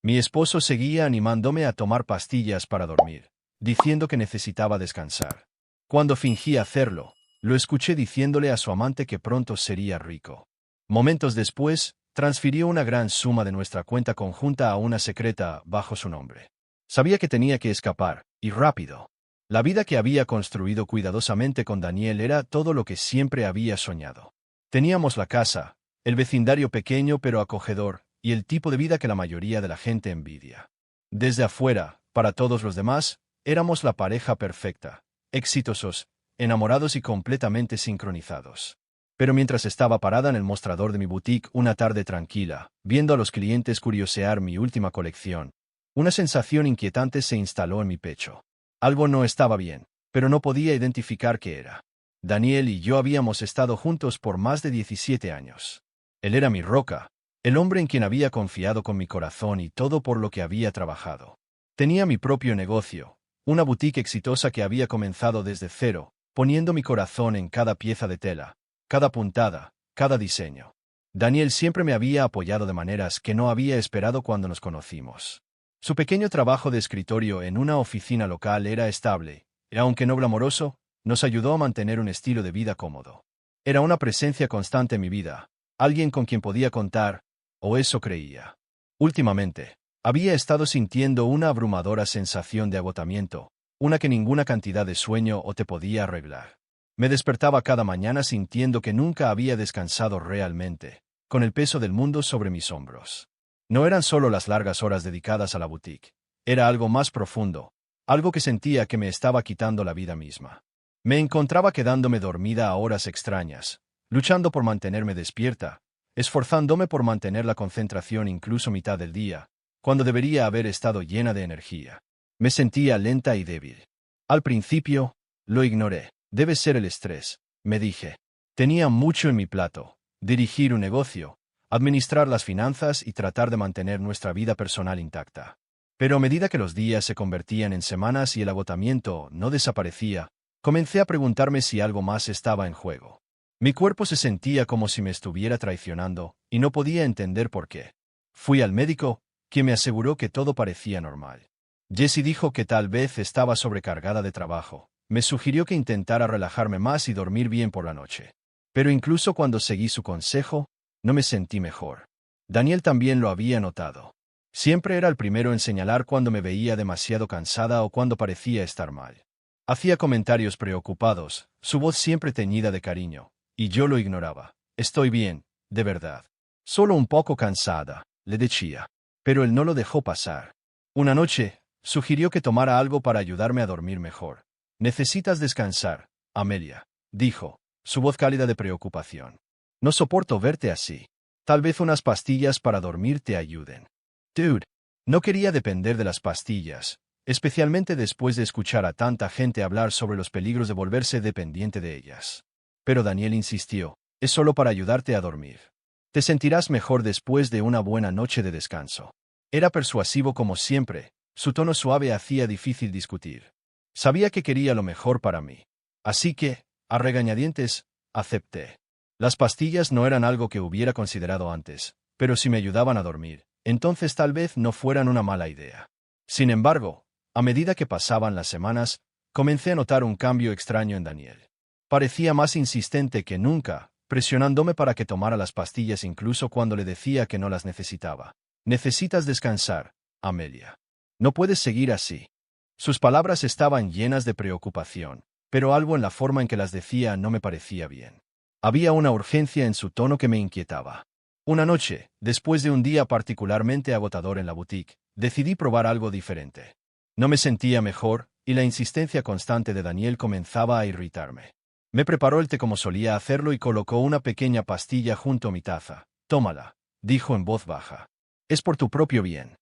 Mi esposo seguía animándome a tomar pastillas para dormir, diciendo que necesitaba descansar. Cuando fingí hacerlo, lo escuché diciéndole a su amante que pronto sería rico. Momentos después, transfirió una gran suma de nuestra cuenta conjunta a una secreta bajo su nombre. Sabía que tenía que escapar, y rápido. La vida que había construido cuidadosamente con Daniel era todo lo que siempre había soñado. Teníamos la casa, el vecindario pequeño pero acogedor, y el tipo de vida que la mayoría de la gente envidia. Desde afuera, para todos los demás, éramos la pareja perfecta, exitosos, enamorados y completamente sincronizados. Pero mientras estaba parada en el mostrador de mi boutique una tarde tranquila, viendo a los clientes curiosear mi última colección, una sensación inquietante se instaló en mi pecho. Algo no estaba bien, pero no podía identificar qué era. Daniel y yo habíamos estado juntos por más de 17 años. Él era mi roca, el hombre en quien había confiado con mi corazón y todo por lo que había trabajado. Tenía mi propio negocio, una boutique exitosa que había comenzado desde cero, poniendo mi corazón en cada pieza de tela, cada puntada, cada diseño. Daniel siempre me había apoyado de maneras que no había esperado cuando nos conocimos. Su pequeño trabajo de escritorio en una oficina local era estable, y aunque no glamoroso, nos ayudó a mantener un estilo de vida cómodo. Era una presencia constante en mi vida, alguien con quien podía contar, o eso creía. Últimamente, había estado sintiendo una abrumadora sensación de agotamiento, una que ninguna cantidad de sueño o te podía arreglar. Me despertaba cada mañana sintiendo que nunca había descansado realmente, con el peso del mundo sobre mis hombros. No eran solo las largas horas dedicadas a la boutique, era algo más profundo, algo que sentía que me estaba quitando la vida misma. Me encontraba quedándome dormida a horas extrañas, luchando por mantenerme despierta, esforzándome por mantener la concentración incluso mitad del día, cuando debería haber estado llena de energía. Me sentía lenta y débil. Al principio, lo ignoré. Debe ser el estrés, me dije. Tenía mucho en mi plato: dirigir un negocio, administrar las finanzas y tratar de mantener nuestra vida personal intacta. Pero a medida que los días se convertían en semanas y el agotamiento no desaparecía, comencé a preguntarme si algo más estaba en juego. Mi cuerpo se sentía como si me estuviera traicionando, y no podía entender por qué. Fui al médico, quien me aseguró que todo parecía normal. Jessie dijo que tal vez estaba sobrecargada de trabajo. Me sugirió que intentara relajarme más y dormir bien por la noche. Pero incluso cuando seguí su consejo, no me sentí mejor. Daniel también lo había notado. Siempre era el primero en señalar cuando me veía demasiado cansada o cuando parecía estar mal. Hacía comentarios preocupados, su voz siempre teñida de cariño, y yo lo ignoraba. Estoy bien, de verdad. Solo un poco cansada, le decía. Pero él no lo dejó pasar. Una noche, sugirió que tomara algo para ayudarme a dormir mejor. Necesitas descansar, Amelia, dijo, su voz cálida de preocupación. No soporto verte así. Tal vez unas pastillas para dormir te ayuden. Dude, no quería depender de las pastillas, especialmente después de escuchar a tanta gente hablar sobre los peligros de volverse dependiente de ellas. Pero Daniel insistió, es solo para ayudarte a dormir. Te sentirás mejor después de una buena noche de descanso. Era persuasivo como siempre, su tono suave hacía difícil discutir. Sabía que quería lo mejor para mí. Así que, a regañadientes, acepté. Las pastillas no eran algo que hubiera considerado antes, pero si me ayudaban a dormir, entonces tal vez no fueran una mala idea. Sin embargo, a medida que pasaban las semanas, comencé a notar un cambio extraño en Daniel. Parecía más insistente que nunca, presionándome para que tomara las pastillas incluso cuando le decía que no las necesitaba. Necesitas descansar, Amelia. No puedes seguir así. Sus palabras estaban llenas de preocupación, pero algo en la forma en que las decía no me parecía bien. Había una urgencia en su tono que me inquietaba. Una noche, después de un día particularmente agotador en la boutique, decidí probar algo diferente. No me sentía mejor, y la insistencia constante de Daniel comenzaba a irritarme. Me preparó el té como solía hacerlo y colocó una pequeña pastilla junto a mi taza. Tómala, dijo en voz baja. Es por tu propio bien.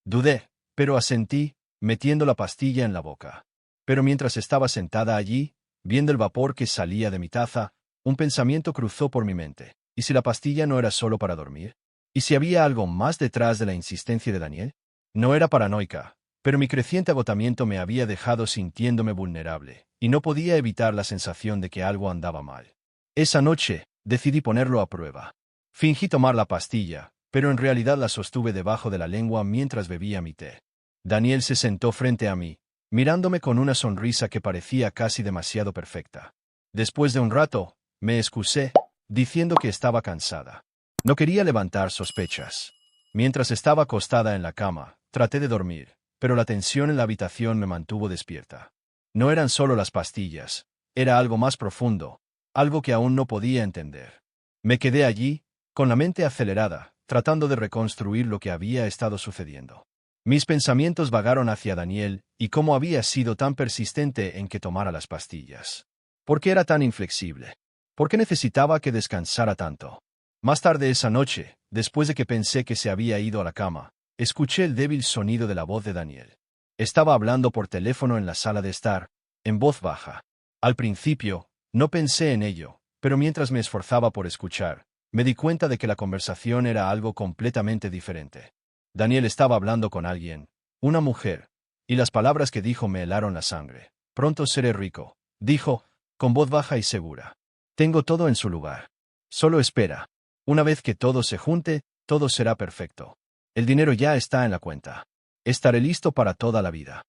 Dudé, pero asentí, metiendo la pastilla en la boca. Pero mientras estaba sentada allí, viendo el vapor que salía de mi taza, un pensamiento cruzó por mi mente. ¿Y si la pastilla no era solo para dormir? ¿Y si había algo más detrás de la insistencia de Daniel? No era paranoica, pero mi creciente agotamiento me había dejado sintiéndome vulnerable, y no podía evitar la sensación de que algo andaba mal. Esa noche, decidí ponerlo a prueba. Fingí tomar la pastilla, pero en realidad la sostuve debajo de la lengua mientras bebía mi té. Daniel se sentó frente a mí, mirándome con una sonrisa que parecía casi demasiado perfecta. Después de un rato, me excusé, diciendo que estaba cansada. No quería levantar sospechas. Mientras estaba acostada en la cama, traté de dormir, pero la tensión en la habitación me mantuvo despierta. No eran solo las pastillas, era algo más profundo, algo que aún no podía entender. Me quedé allí, con la mente acelerada, tratando de reconstruir lo que había estado sucediendo. Mis pensamientos vagaron hacia Daniel y cómo había sido tan persistente en que tomara las pastillas. ¿Por qué era tan inflexible? ¿Por qué necesitaba que descansara tanto? Más tarde esa noche, después de que pensé que se había ido a la cama, escuché el débil sonido de la voz de Daniel. Estaba hablando por teléfono en la sala de estar, en voz baja. Al principio, no pensé en ello, pero mientras me esforzaba por escuchar, me di cuenta de que la conversación era algo completamente diferente. Daniel estaba hablando con alguien, una mujer, y las palabras que dijo me helaron la sangre. Pronto seré rico, dijo, con voz baja y segura. Tengo todo en su lugar. Solo espera. Una vez que todo se junte, todo será perfecto. El dinero ya está en la cuenta. Estaré listo para toda la vida.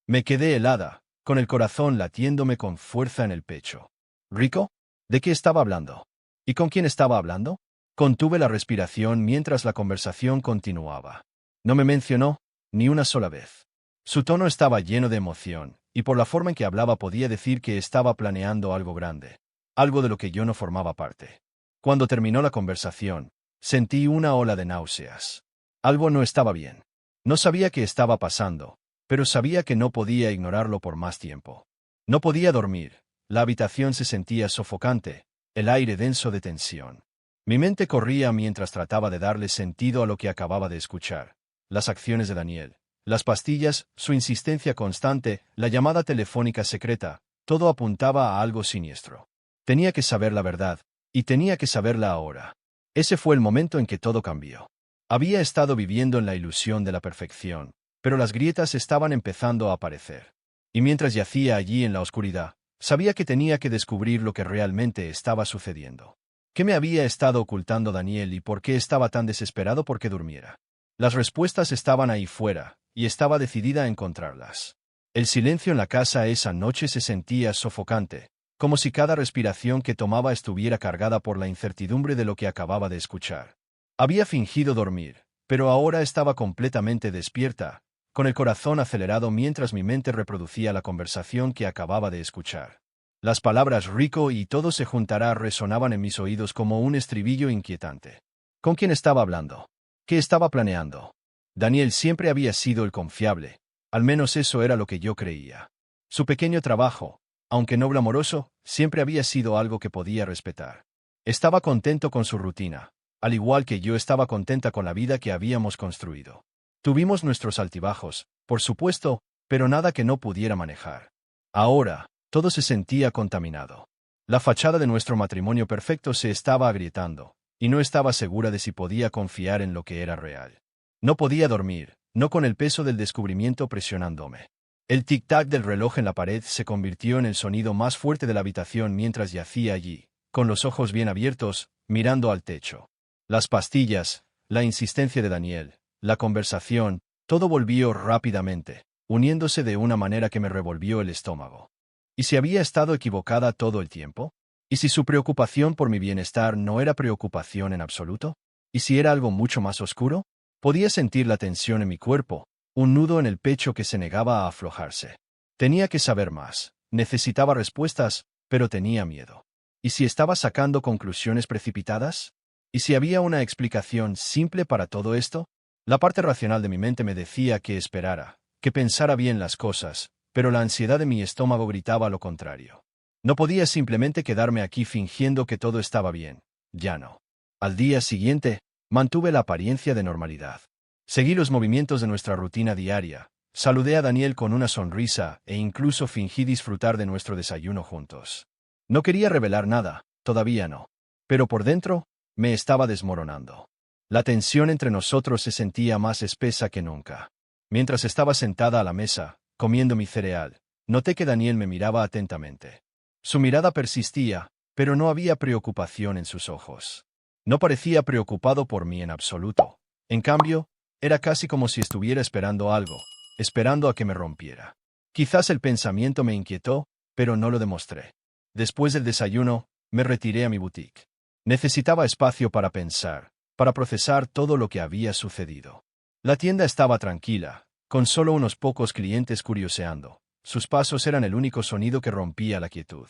Me quedé helada, con el corazón latiéndome con fuerza en el pecho. ¿Rico? ¿De qué estaba hablando? ¿Y con quién estaba hablando? Contuve la respiración mientras la conversación continuaba. No me mencionó, ni una sola vez. Su tono estaba lleno de emoción, y por la forma en que hablaba podía decir que estaba planeando algo grande, algo de lo que yo no formaba parte. Cuando terminó la conversación, sentí una ola de náuseas. Algo no estaba bien. No sabía qué estaba pasando, pero sabía que no podía ignorarlo por más tiempo. No podía dormir, la habitación se sentía sofocante, el aire denso de tensión. Mi mente corría mientras trataba de darle sentido a lo que acababa de escuchar. Las acciones de Daniel, las pastillas, su insistencia constante, la llamada telefónica secreta, todo apuntaba a algo siniestro. Tenía que saber la verdad, y tenía que saberla ahora. Ese fue el momento en que todo cambió. Había estado viviendo en la ilusión de la perfección, pero las grietas estaban empezando a aparecer. Y mientras yacía allí en la oscuridad, sabía que tenía que descubrir lo que realmente estaba sucediendo. ¿Qué me había estado ocultando Daniel y por qué estaba tan desesperado por que durmiera? Las respuestas estaban ahí fuera, y estaba decidida a encontrarlas. El silencio en la casa esa noche se sentía sofocante, como si cada respiración que tomaba estuviera cargada por la incertidumbre de lo que acababa de escuchar. Había fingido dormir, pero ahora estaba completamente despierta, con el corazón acelerado mientras mi mente reproducía la conversación que acababa de escuchar. Las palabras rico y todo se juntará resonaban en mis oídos como un estribillo inquietante. ¿Con quién estaba hablando? ¿Qué estaba planeando? Daniel siempre había sido el confiable, al menos eso era lo que yo creía. Su pequeño trabajo, aunque no glamoroso, siempre había sido algo que podía respetar. Estaba contento con su rutina, al igual que yo estaba contenta con la vida que habíamos construido. Tuvimos nuestros altibajos, por supuesto, pero nada que no pudiera manejar. Ahora, todo se sentía contaminado. La fachada de nuestro matrimonio perfecto se estaba agrietando, y no estaba segura de si podía confiar en lo que era real. No podía dormir, no con el peso del descubrimiento presionándome. El tic-tac del reloj en la pared se convirtió en el sonido más fuerte de la habitación mientras yacía allí, con los ojos bien abiertos, mirando al techo. Las pastillas, la insistencia de Daniel, la conversación, todo volvió rápidamente, uniéndose de una manera que me revolvió el estómago. ¿Y si había estado equivocada todo el tiempo? ¿Y si su preocupación por mi bienestar no era preocupación en absoluto? ¿Y si era algo mucho más oscuro? Podía sentir la tensión en mi cuerpo, un nudo en el pecho que se negaba a aflojarse. Tenía que saber más, necesitaba respuestas, pero tenía miedo. ¿Y si estaba sacando conclusiones precipitadas? ¿Y si había una explicación simple para todo esto? La parte racional de mi mente me decía que esperara, que pensara bien las cosas, pero la ansiedad de mi estómago gritaba lo contrario. No podía simplemente quedarme aquí fingiendo que todo estaba bien, ya no. Al día siguiente, mantuve la apariencia de normalidad. Seguí los movimientos de nuestra rutina diaria, saludé a Daniel con una sonrisa e incluso fingí disfrutar de nuestro desayuno juntos. No quería revelar nada, todavía no. Pero por dentro, me estaba desmoronando. La tensión entre nosotros se sentía más espesa que nunca. Mientras estaba sentada a la mesa, comiendo mi cereal, noté que Daniel me miraba atentamente. Su mirada persistía, pero no había preocupación en sus ojos. No parecía preocupado por mí en absoluto. En cambio, era casi como si estuviera esperando algo, esperando a que me rompiera. Quizás el pensamiento me inquietó, pero no lo demostré. Después del desayuno, me retiré a mi boutique. Necesitaba espacio para pensar, para procesar todo lo que había sucedido. La tienda estaba tranquila, con solo unos pocos clientes curioseando. Sus pasos eran el único sonido que rompía la quietud.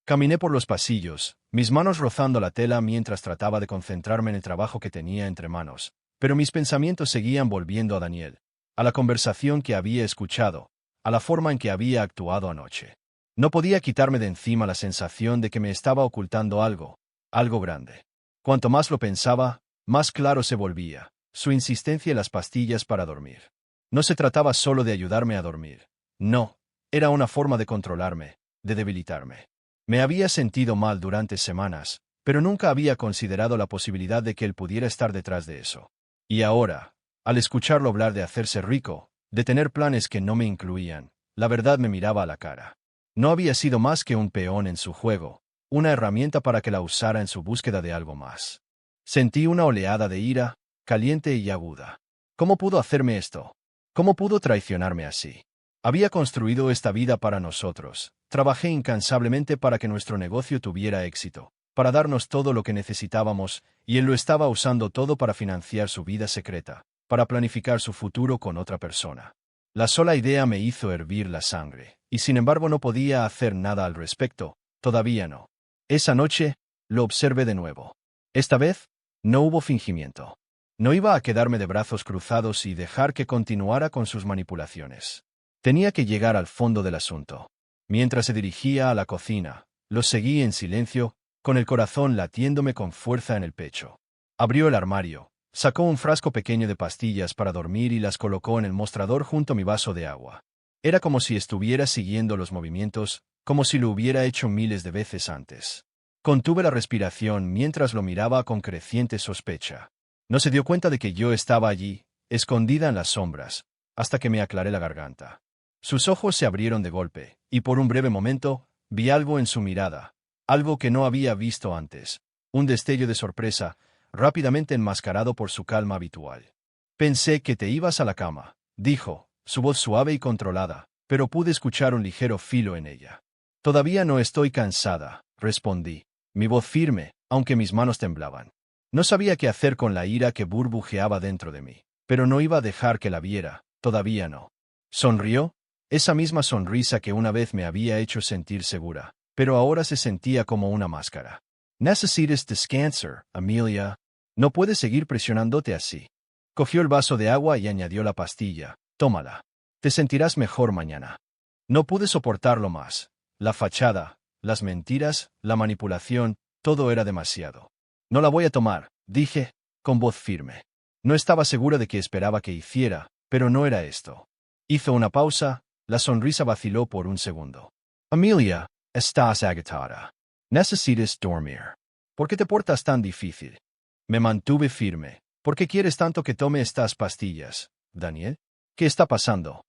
Caminé por los pasillos, mis manos rozando la tela mientras trataba de concentrarme en el trabajo que tenía entre manos, pero mis pensamientos seguían volviendo a Daniel, a la conversación que había escuchado, a la forma en que había actuado anoche. No podía quitarme de encima la sensación de que me estaba ocultando algo grande. Cuanto más lo pensaba, más claro se volvía, su insistencia en las pastillas para dormir. No se trataba solo de ayudarme a dormir. No, era una forma de controlarme, de debilitarme. Me había sentido mal durante semanas, pero nunca había considerado la posibilidad de que él pudiera estar detrás de eso. Y ahora, al escucharlo hablar de hacerse rico, de tener planes que no me incluían, la verdad me miraba a la cara. No había sido más que un peón en su juego, una herramienta para que la usara en su búsqueda de algo más. Sentí una oleada de ira, caliente y aguda. ¿Cómo pudo hacerme esto? ¿Cómo pudo traicionarme así? Había construido esta vida para nosotros. Trabajé incansablemente para que nuestro negocio tuviera éxito, para darnos todo lo que necesitábamos, y él lo estaba usando todo para financiar su vida secreta, para planificar su futuro con otra persona. La sola idea me hizo hervir la sangre, y sin embargo no podía hacer nada al respecto, todavía no. Esa noche, lo observé de nuevo. Esta vez, no hubo fingimiento. No iba a quedarme de brazos cruzados y dejar que continuara con sus manipulaciones. Tenía que llegar al fondo del asunto. Mientras se dirigía a la cocina, lo seguí en silencio, con el corazón latiéndome con fuerza en el pecho. Abrió el armario, sacó un frasco pequeño de pastillas para dormir y las colocó en el mostrador junto a mi vaso de agua. Era como si estuviera siguiendo los movimientos, como si lo hubiera hecho miles de veces antes. Contuve la respiración mientras lo miraba con creciente sospecha. No se dio cuenta de que yo estaba allí, escondida en las sombras, hasta que me aclaré la garganta. Sus ojos se abrieron de golpe, y por un breve momento, vi algo en su mirada, algo que no había visto antes, un destello de sorpresa, rápidamente enmascarado por su calma habitual. Pensé que te ibas a la cama, dijo, su voz suave y controlada, pero pude escuchar un ligero filo en ella. Todavía no estoy cansada, respondí, mi voz firme, aunque mis manos temblaban. No sabía qué hacer con la ira que burbujeaba dentro de mí, pero no iba a dejar que la viera, todavía no. Sonrió, esa misma sonrisa que una vez me había hecho sentir segura, pero ahora se sentía como una máscara. Necesitas descansar, Amelia. No puedes seguir presionándote así. Cogió el vaso de agua y añadió la pastilla. Tómala. Te sentirás mejor mañana. No pude soportarlo más. La fachada, las mentiras, la manipulación, todo era demasiado. No la voy a tomar, dije, con voz firme. No estaba segura de qué esperaba que hiciera, pero no era esto. Hizo una pausa, la sonrisa vaciló por un segundo. Amelia, estás agotada. Necesitas dormir. ¿Por qué te portas tan difícil? Me mantuve firme. ¿Por qué quieres tanto que tome estas pastillas, Daniel? ¿Qué está pasando?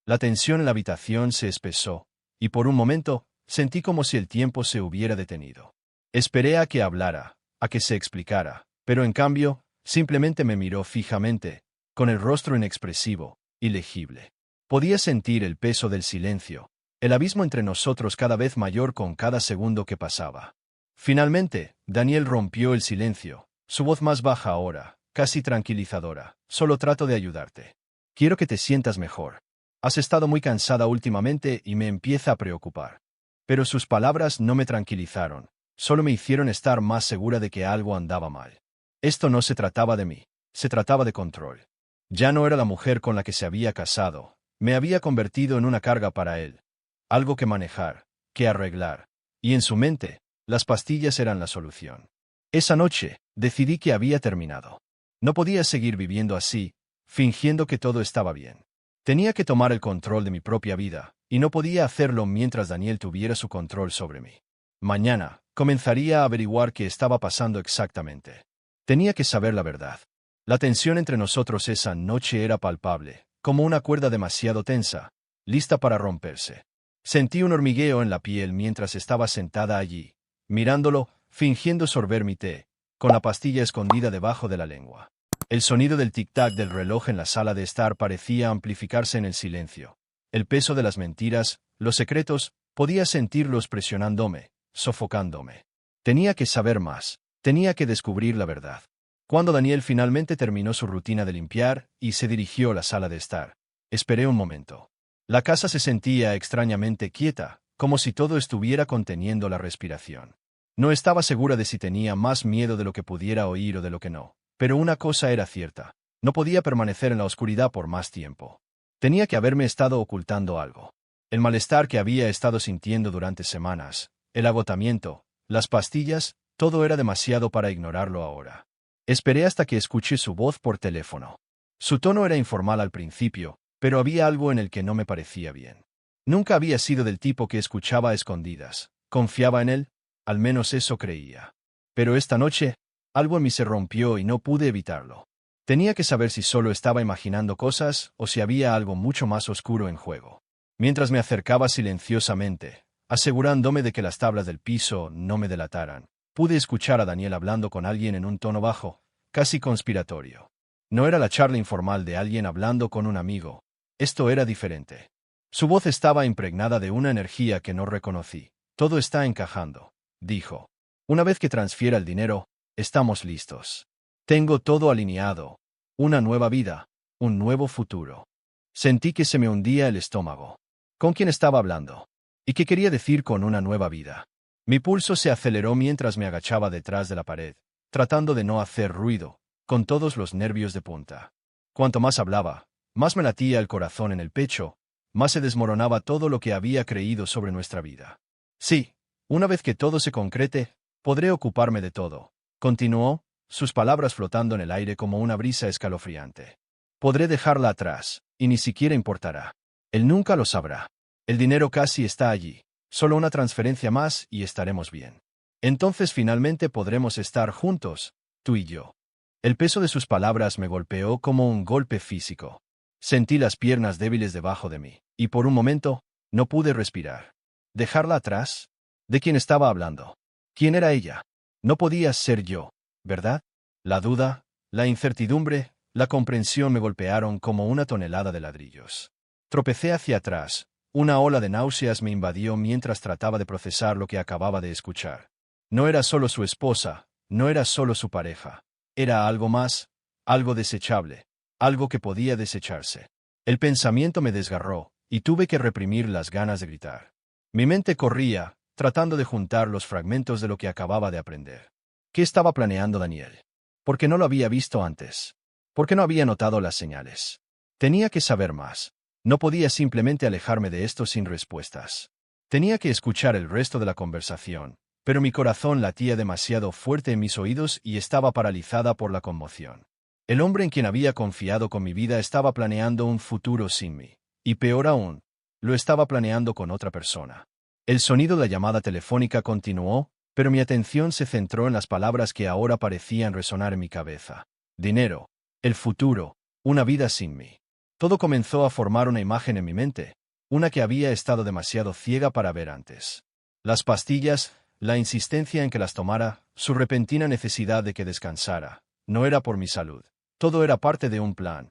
La tensión en la habitación se espesó, y por un momento, sentí como si el tiempo se hubiera detenido. Esperé a que hablara, a que se explicara, pero en cambio, simplemente me miró fijamente, con el rostro inexpresivo, ilegible. Podía sentir el peso del silencio, el abismo entre nosotros cada vez mayor con cada segundo que pasaba. Finalmente, Daniel rompió el silencio, su voz más baja ahora, casi tranquilizadora. Solo trato de ayudarte. Quiero que te sientas mejor. Has estado muy cansada últimamente y me empieza a preocupar. Pero sus palabras no me tranquilizaron, solo me hicieron estar más segura de que algo andaba mal. Esto no se trataba de mí, se trataba de control. Ya no era la mujer con la que se había casado, me había convertido en una carga para él. Algo que manejar, que arreglar. Y en su mente, las pastillas eran la solución. Esa noche, decidí que había terminado. No podía seguir viviendo así, fingiendo que todo estaba bien. Tenía que tomar el control de mi propia vida, y no podía hacerlo mientras Daniel tuviera su control sobre mí. Mañana, comenzaría a averiguar qué estaba pasando exactamente. Tenía que saber la verdad. La tensión entre nosotros esa noche era palpable, como una cuerda demasiado tensa, lista para romperse. Sentí un hormigueo en la piel mientras estaba sentada allí, mirándolo, fingiendo sorber mi té, con la pastilla escondida debajo de la lengua. El sonido del tic-tac del reloj en la sala de estar parecía amplificarse en el silencio. El peso de las mentiras, los secretos, podía sentirlos presionándome, sofocándome. Tenía que saber más. Tenía que descubrir la verdad. Cuando Daniel finalmente terminó su rutina de limpiar y se dirigió a la sala de estar, esperé un momento. La casa se sentía extrañamente quieta, como si todo estuviera conteniendo la respiración. No estaba segura de si tenía más miedo de lo que pudiera oír o de lo que no. Pero una cosa era cierta. No podía permanecer en la oscuridad por más tiempo. Tenía que haberme estado ocultando algo. El malestar que había estado sintiendo durante semanas, el agotamiento, las pastillas, todo era demasiado para ignorarlo ahora. Esperé hasta que escuché su voz por teléfono. Su tono era informal al principio, pero había algo en el que no me parecía bien. Nunca había sido del tipo que escuchaba a escondidas. Confiaba en él, al menos eso creía. Pero esta noche, algo en mí se rompió y no pude evitarlo. Tenía que saber si solo estaba imaginando cosas o si había algo mucho más oscuro en juego. Mientras me acercaba silenciosamente, asegurándome de que las tablas del piso no me delataran, pude escuchar a Daniel hablando con alguien en un tono bajo, casi conspiratorio. No era la charla informal de alguien hablando con un amigo. Esto era diferente. Su voz estaba impregnada de una energía que no reconocí. Todo está encajando, dijo. Una vez que transfiera el dinero, estamos listos. Tengo todo alineado. Una nueva vida, un nuevo futuro. Sentí que se me hundía el estómago. ¿Con quién estaba hablando? ¿Y qué quería decir con una nueva vida? Mi pulso se aceleró mientras me agachaba detrás de la pared, tratando de no hacer ruido, con todos los nervios de punta. Cuanto más hablaba, más me latía el corazón en el pecho, más se desmoronaba todo lo que había creído sobre nuestra vida. Sí, una vez que todo se concrete, podré ocuparme de todo, continuó, sus palabras flotando en el aire como una brisa escalofriante. Podré dejarla atrás, y ni siquiera importará. Él nunca lo sabrá. El dinero casi está allí. Solo una transferencia más y estaremos bien. Entonces finalmente podremos estar juntos, tú y yo. El peso de sus palabras me golpeó como un golpe físico. Sentí las piernas débiles debajo de mí, y por un momento, no pude respirar. ¿Dejarla atrás? ¿De quién estaba hablando? ¿Quién era ella? No podía ser yo, ¿verdad? La duda, la incertidumbre, la comprensión me golpearon como una tonelada de ladrillos. Tropecé hacia atrás. Una ola de náuseas me invadió mientras trataba de procesar lo que acababa de escuchar. No era solo su esposa, no era solo su pareja. Era algo más, algo desechable, algo que podía desecharse. El pensamiento me desgarró, y tuve que reprimir las ganas de gritar. Mi mente corría, tratando de juntar los fragmentos de lo que acababa de aprender. ¿Qué estaba planeando Daniel? ¿Por qué no lo había visto antes? ¿Por qué no había notado las señales? Tenía que saber más. No podía simplemente alejarme de esto sin respuestas. Tenía que escuchar el resto de la conversación, pero mi corazón latía demasiado fuerte en mis oídos y estaba paralizada por la conmoción. El hombre en quien había confiado con mi vida estaba planeando un futuro sin mí. Y peor aún, lo estaba planeando con otra persona. El sonido de la llamada telefónica continuó, pero mi atención se centró en las palabras que ahora parecían resonar en mi cabeza. Dinero, el futuro, una vida sin mí. Todo comenzó a formar una imagen en mi mente, una que había estado demasiado ciega para ver antes. Las pastillas, la insistencia en que las tomara, su repentina necesidad de que descansara, no era por mi salud. Todo era parte de un plan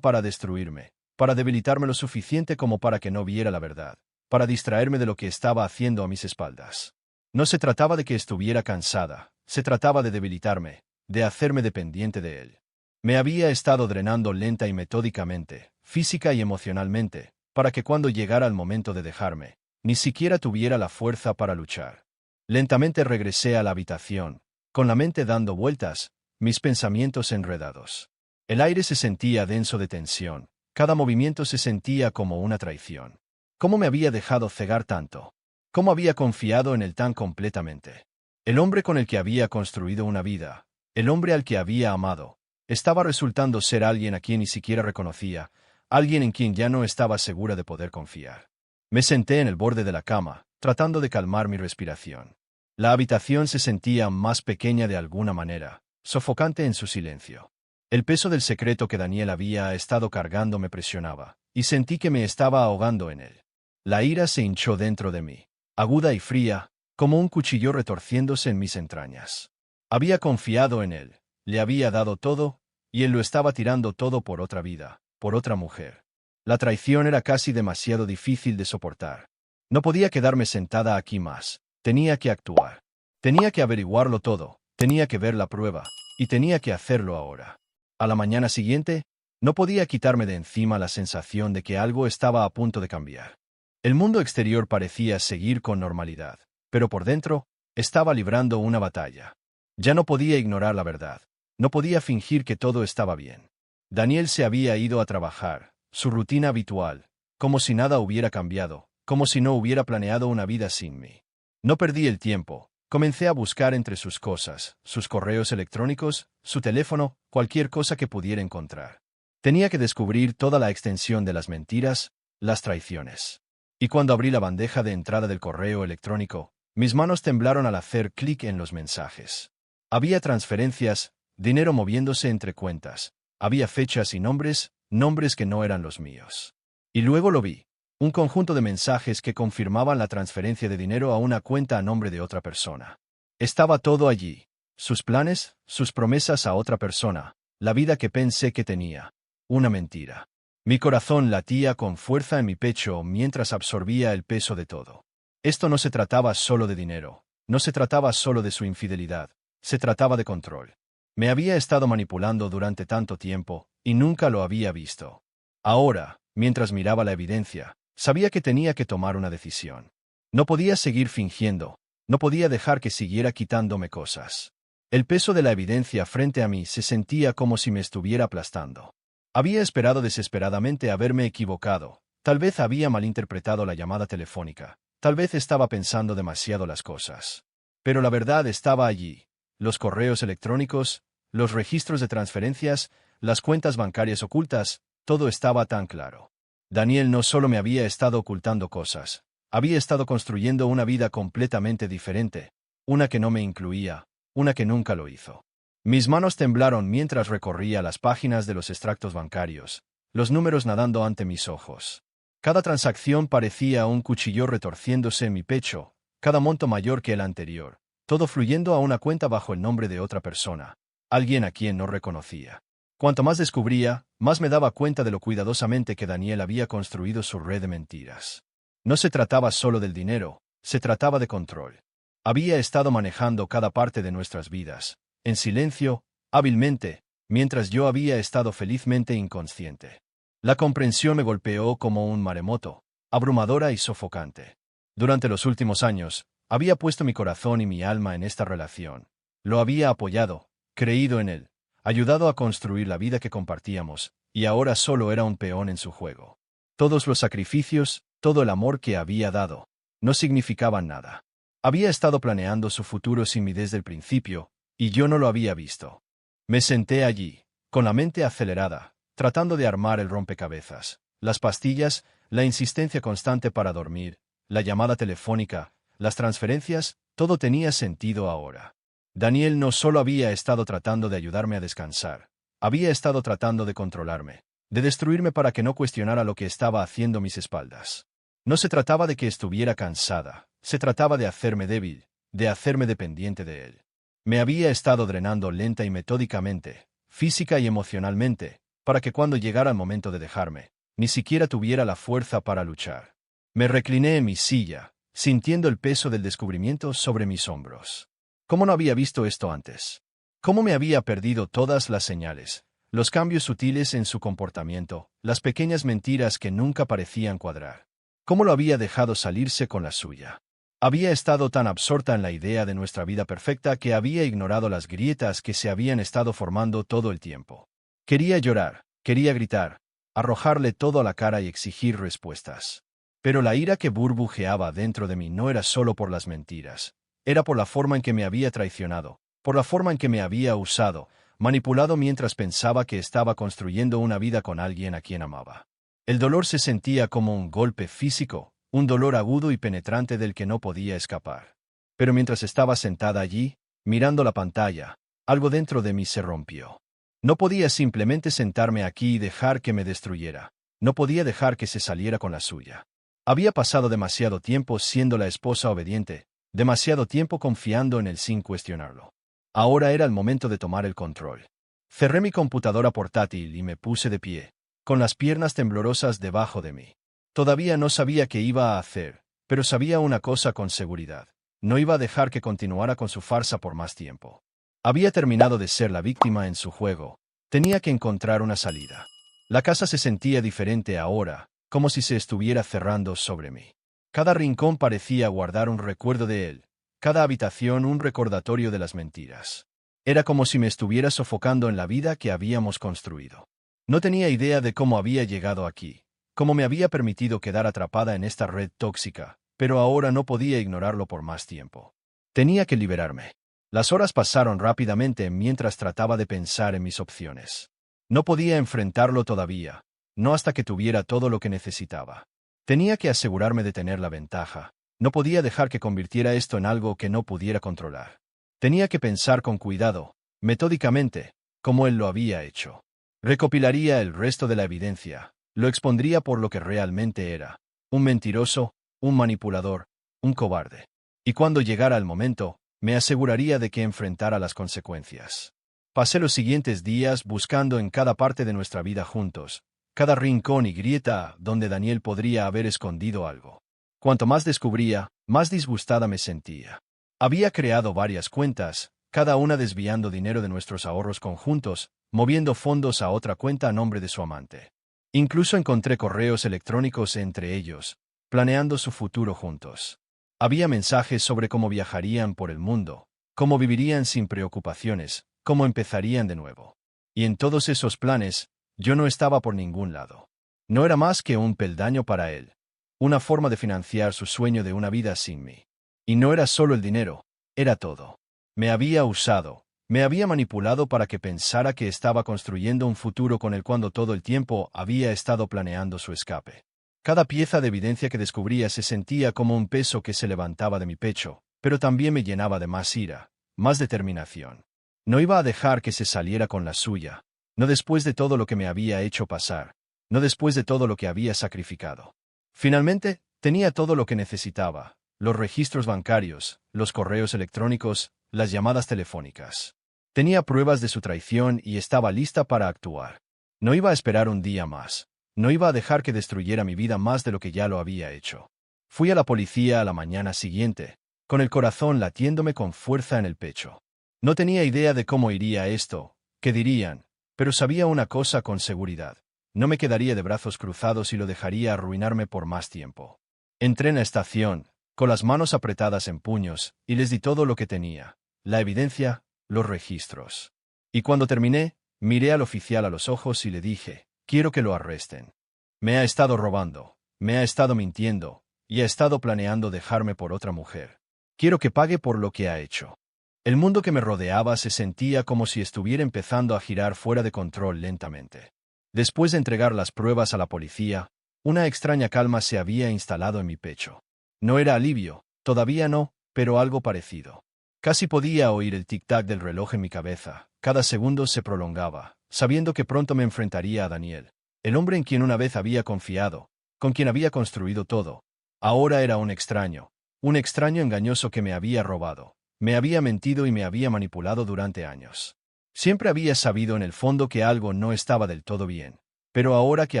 para destruirme, para debilitarme lo suficiente como para que no viera la verdad, para distraerme de lo que estaba haciendo a mis espaldas. No se trataba de que estuviera cansada, se trataba de debilitarme, de hacerme dependiente de él. Me había estado drenando lenta y metódicamente, física y emocionalmente, para que cuando llegara el momento de dejarme, ni siquiera tuviera la fuerza para luchar. Lentamente regresé a la habitación, con la mente dando vueltas, mis pensamientos enredados. El aire se sentía denso de tensión, cada movimiento se sentía como una traición. ¿Cómo me había dejado cegar tanto? ¿Cómo había confiado en él tan completamente? El hombre con el que había construido una vida, el hombre al que había amado, estaba resultando ser alguien a quien ni siquiera reconocía, alguien en quien ya no estaba segura de poder confiar. Me senté en el borde de la cama, tratando de calmar mi respiración. La habitación se sentía más pequeña de alguna manera, sofocante en su silencio. El peso del secreto que Daniel había estado cargando me presionaba, y sentí que me estaba ahogando en él. La ira se hinchó dentro de mí, aguda y fría, como un cuchillo retorciéndose en mis entrañas. Había confiado en él, le había dado todo, y él lo estaba tirando todo por otra vida, por otra mujer. La traición era casi demasiado difícil de soportar. No podía quedarme sentada aquí más. Tenía que actuar. Tenía que averiguarlo todo, tenía que ver la prueba, y tenía que hacerlo ahora. A la mañana siguiente, no podía quitarme de encima la sensación de que algo estaba a punto de cambiar. El mundo exterior parecía seguir con normalidad, pero por dentro, estaba librando una batalla. Ya no podía ignorar la verdad. No podía fingir que todo estaba bien. Daniel se había ido a trabajar, su rutina habitual, como si nada hubiera cambiado, como si no hubiera planeado una vida sin mí. No perdí el tiempo. Comencé a buscar entre sus cosas, sus correos electrónicos, su teléfono, cualquier cosa que pudiera encontrar. Tenía que descubrir toda la extensión de las mentiras, las traiciones. Y cuando abrí la bandeja de entrada del correo electrónico, mis manos temblaron al hacer clic en los mensajes. Había transferencias, dinero moviéndose entre cuentas. Había fechas y nombres, nombres que no eran los míos. Y luego lo vi. Un conjunto de mensajes que confirmaban la transferencia de dinero a una cuenta a nombre de otra persona. Estaba todo allí. Sus planes, sus promesas a otra persona, la vida que pensé que tenía. Una mentira. Mi corazón latía con fuerza en mi pecho mientras absorbía el peso de todo. Esto no se trataba solo de dinero, no se trataba solo de su infidelidad, se trataba de control. Me había estado manipulando durante tanto tiempo, y nunca lo había visto. Ahora, mientras miraba la evidencia, sabía que tenía que tomar una decisión. No podía seguir fingiendo, no podía dejar que siguiera quitándome cosas. El peso de la evidencia frente a mí se sentía como si me estuviera aplastando. Había esperado desesperadamente haberme equivocado, tal vez había malinterpretado la llamada telefónica, tal vez estaba pensando demasiado las cosas. Pero la verdad estaba allí. Los correos electrónicos, los registros de transferencias, las cuentas bancarias ocultas, todo estaba tan claro. Daniel no solo me había estado ocultando cosas, había estado construyendo una vida completamente diferente, una que no me incluía, una que nunca lo hizo. Mis manos temblaron mientras recorría las páginas de los extractos bancarios, los números nadando ante mis ojos. Cada transacción parecía un cuchillo retorciéndose en mi pecho, cada monto mayor que el anterior, todo fluyendo a una cuenta bajo el nombre de otra persona, alguien a quien no reconocía. Cuanto más descubría, más me daba cuenta de lo cuidadosamente que Daniel había construido su red de mentiras. No se trataba solo del dinero, se trataba de control. Había estado manejando cada parte de nuestras vidas, en silencio, hábilmente, mientras yo había estado felizmente inconsciente. La comprensión me golpeó como un maremoto, abrumadora y sofocante. Durante los últimos años, había puesto mi corazón y mi alma en esta relación. Lo había apoyado, creído en él, ayudado a construir la vida que compartíamos, y ahora solo era un peón en su juego. Todos los sacrificios, todo el amor que había dado, no significaban nada. Había estado planeando su futuro sin mí desde el principio, y yo no lo había visto. Me senté allí, con la mente acelerada, tratando de armar el rompecabezas. Las pastillas, la insistencia constante para dormir, la llamada telefónica, las transferencias, todo tenía sentido ahora. Daniel no solo había estado tratando de ayudarme a descansar, había estado tratando de controlarme, de destruirme para que no cuestionara lo que estaba haciendo a mis espaldas. No se trataba de que estuviera cansada, se trataba de hacerme débil, de hacerme dependiente de él. Me había estado drenando lenta y metódicamente, física y emocionalmente, para que cuando llegara el momento de dejarme, ni siquiera tuviera la fuerza para luchar. Me recliné en mi silla, sintiendo el peso del descubrimiento sobre mis hombros. ¿Cómo no había visto esto antes? ¿Cómo me había perdido todas las señales, los cambios sutiles en su comportamiento, las pequeñas mentiras que nunca parecían cuadrar? ¿Cómo lo había dejado salirse con la suya? Había estado tan absorta en la idea de nuestra vida perfecta que había ignorado las grietas que se habían estado formando todo el tiempo. Quería llorar, quería gritar, arrojarle todo a la cara y exigir respuestas. Pero la ira que burbujeaba dentro de mí no era solo por las mentiras, era por la forma en que me había traicionado, por la forma en que me había usado, manipulado mientras pensaba que estaba construyendo una vida con alguien a quien amaba. El dolor se sentía como un golpe físico, un dolor agudo y penetrante del que no podía escapar. Pero mientras estaba sentada allí, mirando la pantalla, algo dentro de mí se rompió. No podía simplemente sentarme aquí y dejar que me destruyera. No podía dejar que se saliera con la suya. Había pasado demasiado tiempo siendo la esposa obediente, demasiado tiempo confiando en él sin cuestionarlo. Ahora era el momento de tomar el control. Cerré mi computadora portátil y me puse de pie, con las piernas temblorosas debajo de mí. Todavía no sabía qué iba a hacer, pero sabía una cosa con seguridad. No iba a dejar que continuara con su farsa por más tiempo. Había terminado de ser la víctima en su juego. Tenía que encontrar una salida. La casa se sentía diferente ahora, como si se estuviera cerrando sobre mí. Cada rincón parecía guardar un recuerdo de él, cada habitación un recordatorio de las mentiras. Era como si me estuviera sofocando en la vida que habíamos construido. No tenía idea de cómo había llegado aquí, cómo me había permitido quedar atrapada en esta red tóxica, pero ahora no podía ignorarlo por más tiempo. Tenía que liberarme. Las horas pasaron rápidamente mientras trataba de pensar en mis opciones. No podía enfrentarlo todavía, no hasta que tuviera todo lo que necesitaba. Tenía que asegurarme de tener la ventaja. No podía dejar que convirtiera esto en algo que no pudiera controlar. Tenía que pensar con cuidado, metódicamente, como él lo había hecho. Recopilaría el resto de la evidencia, lo expondría por lo que realmente era: un mentiroso, un manipulador, un cobarde. Y cuando llegara el momento, me aseguraría de que enfrentara las consecuencias. Pasé los siguientes días buscando en cada parte de nuestra vida juntos, cada rincón y grieta donde Daniel podría haber escondido algo. Cuanto más descubría, más disgustada me sentía. Había creado varias cuentas, cada una desviando dinero de nuestros ahorros conjuntos, moviendo fondos a otra cuenta a nombre de su amante. Incluso encontré correos electrónicos entre ellos, planeando su futuro juntos. Había mensajes sobre cómo viajarían por el mundo, cómo vivirían sin preocupaciones, cómo empezarían de nuevo. Y en todos esos planes, yo no estaba por ningún lado. No era más que un peldaño para él, una forma de financiar su sueño de una vida sin mí. Y no era solo el dinero, era todo. Me había usado, me había manipulado para que pensara que estaba construyendo un futuro con él cuando todo el tiempo había estado planeando su escape. Cada pieza de evidencia que descubría se sentía como un peso que se levantaba de mi pecho, pero también me llenaba de más ira, más determinación. No iba a dejar que se saliera con la suya, no después de todo lo que me había hecho pasar, no después de todo lo que había sacrificado. Finalmente, tenía todo lo que necesitaba: los registros bancarios, los correos electrónicos, las llamadas telefónicas. Tenía pruebas de su traición y estaba lista para actuar. No iba a esperar un día más. No iba a dejar que destruyera mi vida más de lo que ya lo había hecho. Fui a la policía a la mañana siguiente, con el corazón latiéndome con fuerza en el pecho. No tenía idea de cómo iría esto, qué dirían, pero sabía una cosa con seguridad: no me quedaría de brazos cruzados y lo dejaría arruinarme por más tiempo. Entré en la estación, con las manos apretadas en puños, y les di todo lo que tenía: la evidencia, los registros. Y cuando terminé, miré al oficial a los ojos y le dije: quiero que lo arresten. Me ha estado robando, me ha estado mintiendo, y ha estado planeando dejarme por otra mujer. Quiero que pague por lo que ha hecho. El mundo que me rodeaba se sentía como si estuviera empezando a girar fuera de control lentamente. Después de entregar las pruebas a la policía, una extraña calma se había instalado en mi pecho. No era alivio, todavía no, pero algo parecido. Casi podía oír el tic-tac del reloj en mi cabeza. Cada segundo se prolongaba, sabiendo que pronto me enfrentaría a Daniel, el hombre en quien una vez había confiado, con quien había construido todo. Ahora era un extraño engañoso que me había robado, me había mentido y me había manipulado durante años. Siempre había sabido en el fondo que algo no estaba del todo bien, pero ahora que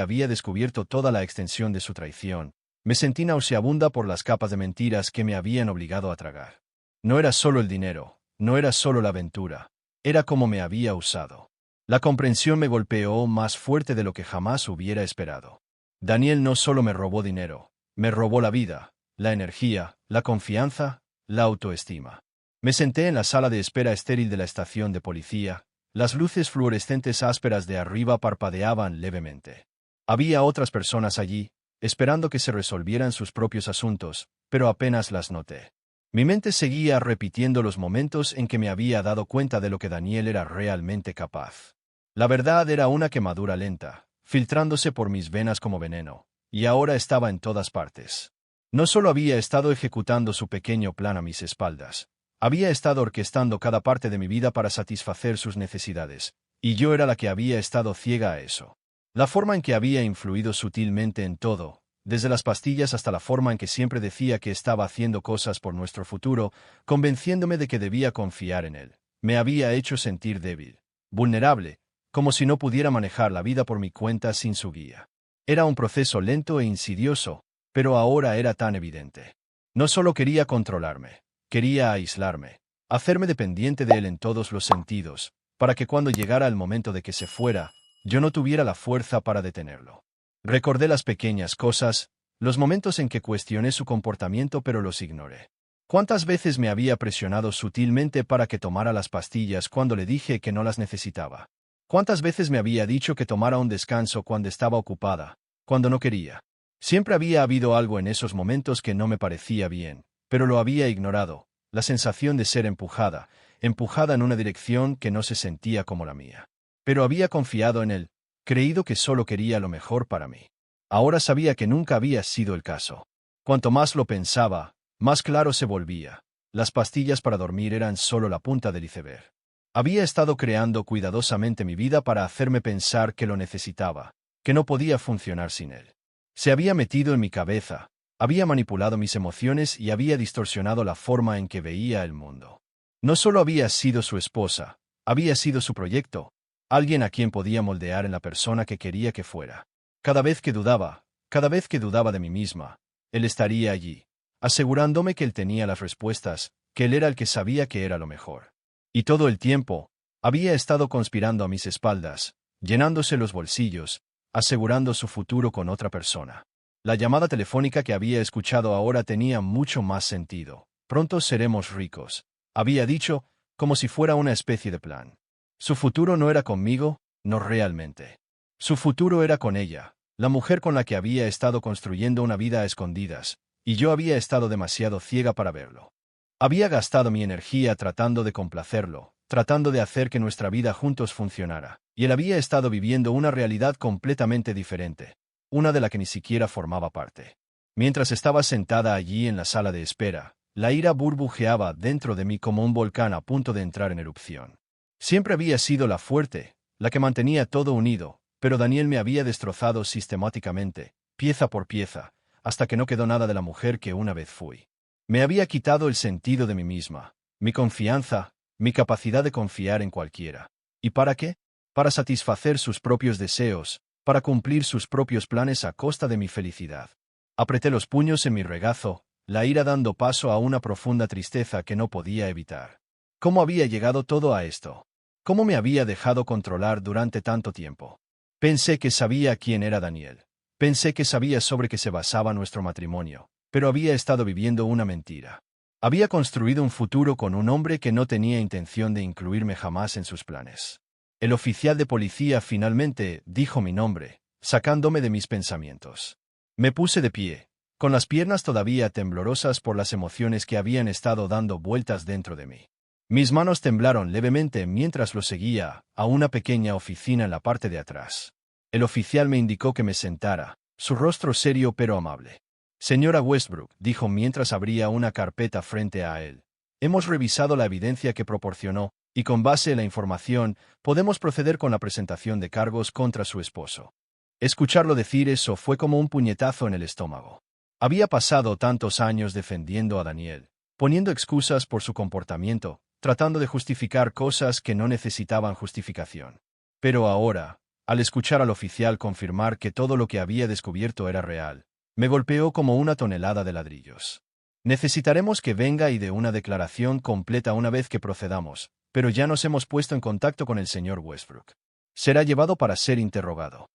había descubierto toda la extensión de su traición, me sentí nauseabunda por las capas de mentiras que me habían obligado a tragar. No era solo el dinero, no era solo la aventura, era como me había usado. La comprensión me golpeó más fuerte de lo que jamás hubiera esperado. Daniel no solo me robó dinero, me robó la vida, la energía, la confianza, la autoestima. Me senté en la sala de espera estéril de la estación de policía. Las luces fluorescentes ásperas de arriba parpadeaban levemente. Había otras personas allí, esperando que se resolvieran sus propios asuntos, pero apenas las noté. Mi mente seguía repitiendo los momentos en que me había dado cuenta de lo que Daniel era realmente capaz. La verdad era una quemadura lenta, filtrándose por mis venas como veneno, y ahora estaba en todas partes. No solo había estado ejecutando su pequeño plan a mis espaldas, había estado orquestando cada parte de mi vida para satisfacer sus necesidades, y yo era la que había estado ciega a eso. La forma en que había influido sutilmente en todo, desde las pastillas hasta la forma en que siempre decía que estaba haciendo cosas por nuestro futuro, convenciéndome de que debía confiar en él, Me había hecho sentir débil, vulnerable, como si no pudiera manejar la vida por mi cuenta sin su guía. Era un proceso lento e insidioso, pero ahora era tan evidente. No solo quería controlarme, quería aislarme, hacerme dependiente de él en todos los sentidos, para que cuando llegara el momento de que se fuera, yo no tuviera la fuerza para detenerlo. Recordé las pequeñas cosas, los momentos en que cuestioné su comportamiento pero los ignoré. ¿Cuántas veces me había presionado sutilmente para que tomara las pastillas cuando le dije que no las necesitaba? ¿Cuántas veces me había dicho que tomara un descanso cuando estaba ocupada, cuando no quería? Siempre había habido algo en esos momentos que no me parecía bien, pero lo había ignorado, la sensación de ser empujada en una dirección que no se sentía como la mía. Pero había confiado en él, creído que solo quería lo mejor para mí. Ahora sabía que nunca había sido el caso. Cuanto más lo pensaba, más claro se volvía. Las pastillas para dormir eran solo la punta del iceberg. Había estado creando cuidadosamente mi vida para hacerme pensar que lo necesitaba, que no podía funcionar sin él. Se había metido en mi cabeza, había manipulado mis emociones y había distorsionado la forma en que veía el mundo. No solo había sido su esposa, había sido su proyecto, alguien a quien podía moldear en la persona que quería que fuera. Cada vez que dudaba de mí misma, él estaría allí, asegurándome que él tenía las respuestas, que él era el que sabía que era lo mejor. Y todo el tiempo, había estado conspirando a mis espaldas, llenándose los bolsillos, asegurando su futuro con otra persona. La llamada telefónica que había escuchado ahora tenía mucho más sentido. Pronto seremos ricos, había dicho, como si fuera una especie de plan. Su futuro no era conmigo, no realmente. Su futuro era con ella, la mujer con la que había estado construyendo una vida a escondidas, y yo había estado demasiado ciega para verlo. Había gastado mi energía tratando de complacerlo, tratando de hacer que nuestra vida juntos funcionara, y él había estado viviendo una realidad completamente diferente, una de la que ni siquiera formaba parte. Mientras estaba sentada allí en la sala de espera, la ira burbujeaba dentro de mí como un volcán a punto de entrar en erupción. Siempre había sido la fuerte, la que mantenía todo unido, pero Daniel me había destrozado sistemáticamente, pieza por pieza, hasta que no quedó nada de la mujer que una vez fui. Me había quitado el sentido de mí misma, mi confianza, mi capacidad de confiar en cualquiera. ¿Y para qué? Para satisfacer sus propios deseos, para cumplir sus propios planes a costa de mi felicidad. Apreté los puños en mi regazo, la ira dando paso a una profunda tristeza que no podía evitar. ¿Cómo había llegado todo a esto? ¿Cómo me había dejado controlar durante tanto tiempo? Pensé que sabía quién era Daniel. Pensé que sabía sobre qué se basaba nuestro matrimonio, pero había estado viviendo una mentira. Había construido un futuro con un hombre que no tenía intención de incluirme jamás en sus planes. El oficial de policía finalmente dijo mi nombre, sacándome de mis pensamientos. Me puse de pie, con las piernas todavía temblorosas por las emociones que habían estado dando vueltas dentro de mí. Mis manos temblaron levemente mientras lo seguía a una pequeña oficina en la parte de atrás. El oficial me indicó que me sentara, su rostro serio pero amable. Señora Westbrook, dijo mientras abría una carpeta frente a él. Hemos revisado la evidencia que proporcionó, y con base en la información, podemos proceder con la presentación de cargos contra su esposo. Escucharlo decir eso fue como un puñetazo en el estómago. Había pasado tantos años defendiendo a Daniel, poniendo excusas por su comportamiento, tratando de justificar cosas que no necesitaban justificación. Pero ahora, al escuchar al oficial confirmar que todo lo que había descubierto era real, me golpeó como una tonelada de ladrillos. Necesitaremos que venga y dé una declaración completa una vez que procedamos, pero ya nos hemos puesto en contacto con el señor Westbrook. Será llevado para ser interrogado.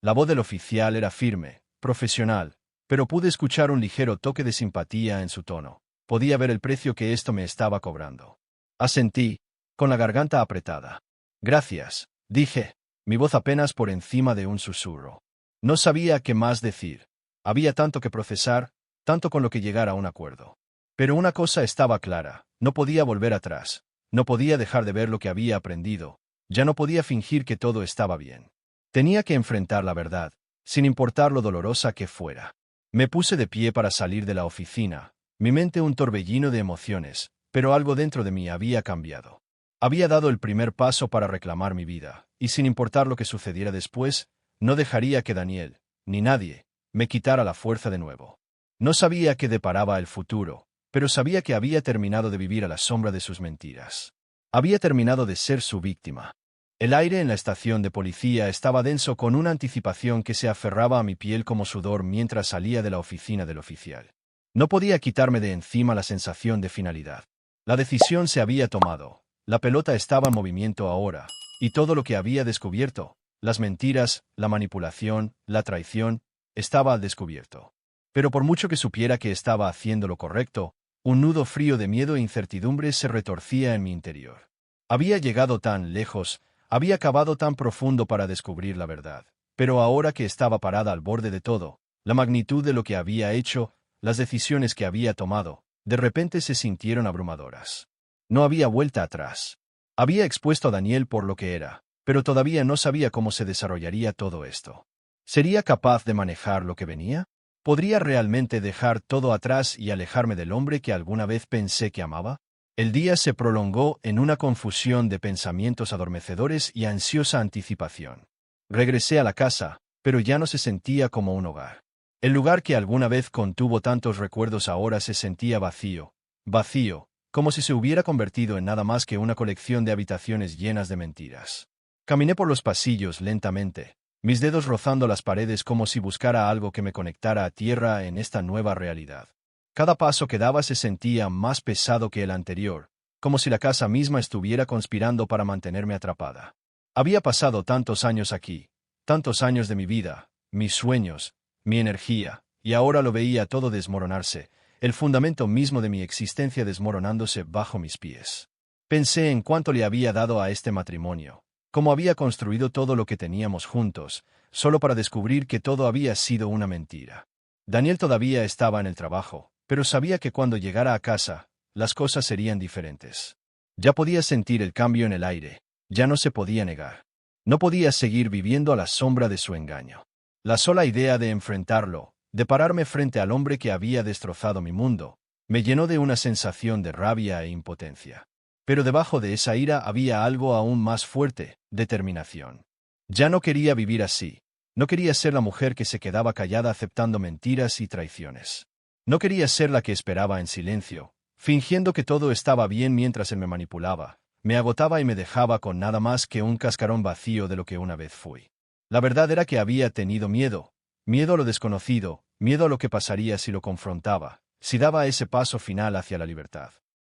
La voz del oficial era firme, profesional, pero pude escuchar un ligero toque de simpatía en su tono. Podía ver el precio que esto me estaba cobrando. Asentí, con la garganta apretada. Gracias, dije, mi voz apenas por encima de un susurro. No sabía qué más decir. Había tanto que procesar, tanto con lo que llegar a un acuerdo. Pero una cosa estaba clara, no podía volver atrás, no podía dejar de ver lo que había aprendido, ya no podía fingir que todo estaba bien. Tenía que enfrentar la verdad, sin importar lo dolorosa que fuera. Me puse de pie para salir de la oficina, mi mente un torbellino de emociones, pero algo dentro de mí había cambiado. Había dado el primer paso para reclamar mi vida, y sin importar lo que sucediera después, no dejaría que Daniel, ni nadie, me quitara la fuerza de nuevo. No sabía qué deparaba el futuro, pero sabía que había terminado de vivir a la sombra de sus mentiras. Había terminado de ser su víctima. El aire en la estación de policía estaba denso con una anticipación que se aferraba a mi piel como sudor mientras salía de la oficina del oficial. No podía quitarme de encima la sensación de finalidad. La decisión se había tomado. La pelota estaba en movimiento ahora, y todo lo que había descubierto, las mentiras, la manipulación, la traición, estaba al descubierto. Pero por mucho que supiera que estaba haciendo lo correcto, un nudo frío de miedo e incertidumbre se retorcía en mi interior. Había llegado tan lejos, había cavado tan profundo para descubrir la verdad, pero ahora que estaba parada al borde de todo, la magnitud de lo que había hecho, las decisiones que había tomado, de repente se sintieron abrumadoras. No había vuelta atrás. Había expuesto a Daniel por lo que era, pero todavía no sabía cómo se desarrollaría todo esto. ¿Sería capaz de manejar lo que venía? ¿Podría realmente dejar todo atrás y alejarme del hombre que alguna vez pensé que amaba? El día se prolongó en una confusión de pensamientos adormecedores y ansiosa anticipación. Regresé a la casa, pero ya no se sentía como un hogar. El lugar que alguna vez contuvo tantos recuerdos ahora se sentía vacío, vacío, como si se hubiera convertido en nada más que una colección de habitaciones llenas de mentiras. Caminé por los pasillos lentamente, mis dedos rozando las paredes como si buscara algo que me conectara a tierra en esta nueva realidad. Cada paso que daba se sentía más pesado que el anterior, como si la casa misma estuviera conspirando para mantenerme atrapada. Había pasado tantos años aquí, tantos años de mi vida, mis sueños, mi energía, y ahora lo veía todo desmoronarse, el fundamento mismo de mi existencia desmoronándose bajo mis pies. Pensé en cuánto le había dado a este matrimonio, cómo había construido todo lo que teníamos juntos, solo para descubrir que todo había sido una mentira. Daniel todavía estaba en el trabajo, pero sabía que cuando llegara a casa, las cosas serían diferentes. Ya podía sentir el cambio en el aire, ya no se podía negar. No podía seguir viviendo a la sombra de su engaño. La sola idea de enfrentarlo, de pararme frente al hombre que había destrozado mi mundo, me llenó de una sensación de rabia e impotencia. Pero debajo de esa ira había algo aún más fuerte, determinación. Ya no quería vivir así. No quería ser la mujer que se quedaba callada aceptando mentiras y traiciones. No quería ser la que esperaba en silencio, fingiendo que todo estaba bien mientras él me manipulaba, me agotaba y me dejaba con nada más que un cascarón vacío de lo que una vez fui. La verdad era que había tenido miedo, miedo a lo desconocido, miedo a lo que pasaría si lo confrontaba, si daba ese paso final hacia la libertad.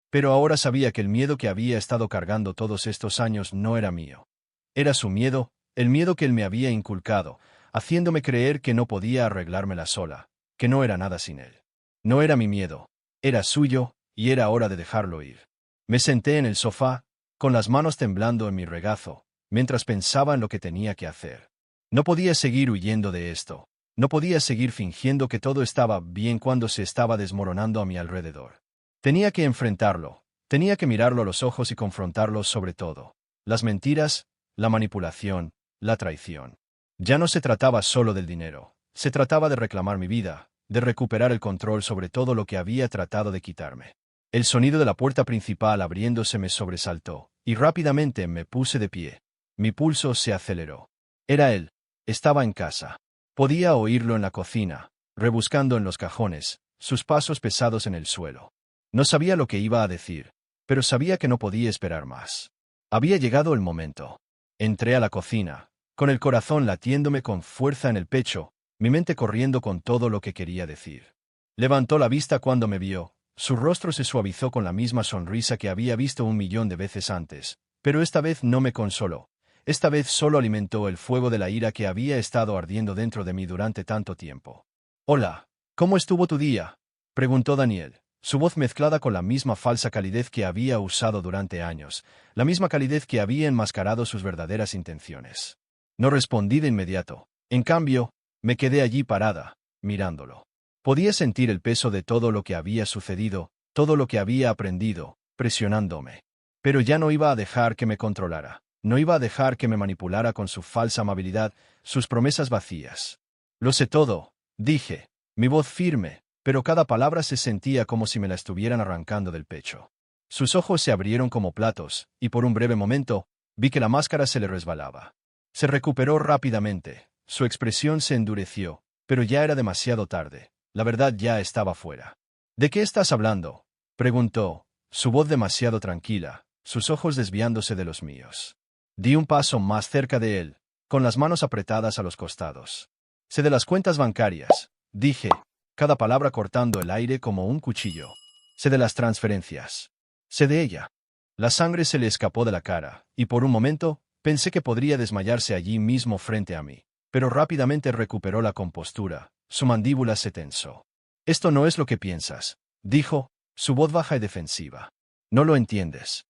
Pero ahora sabía que el miedo que había estado cargando todos estos años no era mío. Era su miedo, el miedo que él me había inculcado, haciéndome creer que no podía arreglármela sola, que no era nada sin él. No era mi miedo, era suyo, y era hora de dejarlo ir. Me senté en el sofá, con las manos temblando en mi regazo, mientras pensaba en lo que tenía que hacer. No podía seguir huyendo de esto. No podía seguir fingiendo que todo estaba bien cuando se estaba desmoronando a mi alrededor. Tenía que enfrentarlo, tenía que mirarlo a los ojos y confrontarlo sobre todo. Las mentiras, la manipulación, la traición. Ya no se trataba solo del dinero, se trataba de reclamar mi vida, de recuperar el control sobre todo lo que había tratado de quitarme. El sonido de la puerta principal abriéndose me sobresaltó, y rápidamente me puse de pie. Mi pulso se aceleró. Era él. Estaba en casa. Podía oírlo en la cocina, rebuscando en los cajones, sus pasos pesados en el suelo. No sabía lo que iba a decir, pero sabía que no podía esperar más. Había llegado el momento. Entré a la cocina, con el corazón latiéndome con fuerza en el pecho, mi mente corriendo con todo lo que quería decir. Levantó la vista cuando me vio, su rostro se suavizó con la misma sonrisa que había visto 1.000.000 de veces antes, pero esta vez no me consoló. Esta vez solo alimentó el fuego de la ira que había estado ardiendo dentro de mí durante tanto tiempo. «Hola, ¿cómo estuvo tu día?», preguntó Daniel, su voz mezclada con la misma falsa calidez que había usado durante años, la misma calidez que había enmascarado sus verdaderas intenciones. No respondí de inmediato. En cambio, me quedé allí parada, mirándolo. Podía sentir el peso de todo lo que había sucedido, todo lo que había aprendido, presionándome. Pero ya no iba a dejar que me controlara. No iba a dejar que me manipulara con su falsa amabilidad, sus promesas vacías. «Lo sé todo», dije, mi voz firme, pero cada palabra se sentía como si me la estuvieran arrancando del pecho. Sus ojos se abrieron como platos, y por un breve momento, vi que la máscara se le resbalaba. Se recuperó rápidamente, su expresión se endureció, pero ya era demasiado tarde, la verdad ya estaba fuera. «¿De qué estás hablando?», preguntó, su voz demasiado tranquila, sus ojos desviándose de los míos. Di un paso más cerca de él, con las manos apretadas a los costados. Sé de las cuentas bancarias, dije, cada palabra cortando el aire como un cuchillo. Sé de las transferencias. Sé de ella. La sangre se le escapó de la cara, y por un momento, pensé que podría desmayarse allí mismo frente a mí. Pero rápidamente recuperó la compostura, su mandíbula se tensó. Esto no es lo que piensas, dijo, su voz baja y defensiva. No lo entiendes.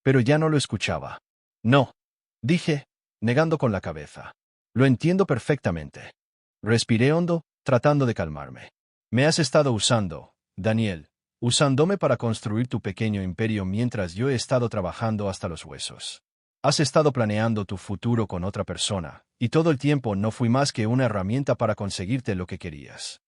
Pero ya no lo escuchaba. No, dije, negando con la cabeza. Lo entiendo perfectamente. Respiré hondo, tratando de calmarme. Me has estado usando, Daniel, usándome para construir tu pequeño imperio mientras yo he estado trabajando hasta los huesos. Has estado planeando tu futuro con otra persona, y todo el tiempo no fui más que una herramienta para conseguirte lo que querías.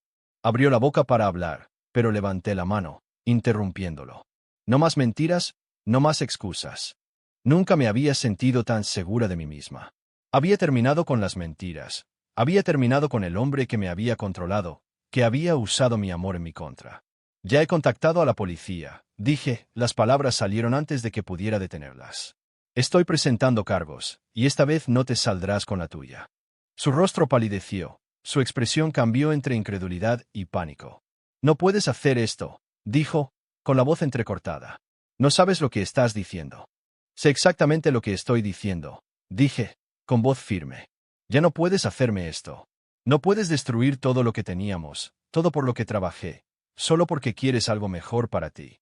Abrió la boca para hablar, pero levanté la mano, interrumpiéndolo. No más mentiras, no más excusas. Nunca me había sentido tan segura de mí misma. Había terminado con las mentiras. Había terminado con el hombre que me había controlado, que había usado mi amor en mi contra. Ya he contactado a la policía, dije, las palabras salieron antes de que pudiera detenerlas. Estoy presentando cargos, y esta vez no te saldrás con la tuya. Su rostro palideció, su expresión cambió entre incredulidad y pánico. No puedes hacer esto, dijo, con la voz entrecortada. No sabes lo que estás diciendo. Sé exactamente lo que estoy diciendo, dije, con voz firme. Ya no puedes hacerme esto. No puedes destruir todo lo que teníamos, todo por lo que trabajé, solo porque quieres algo mejor para ti.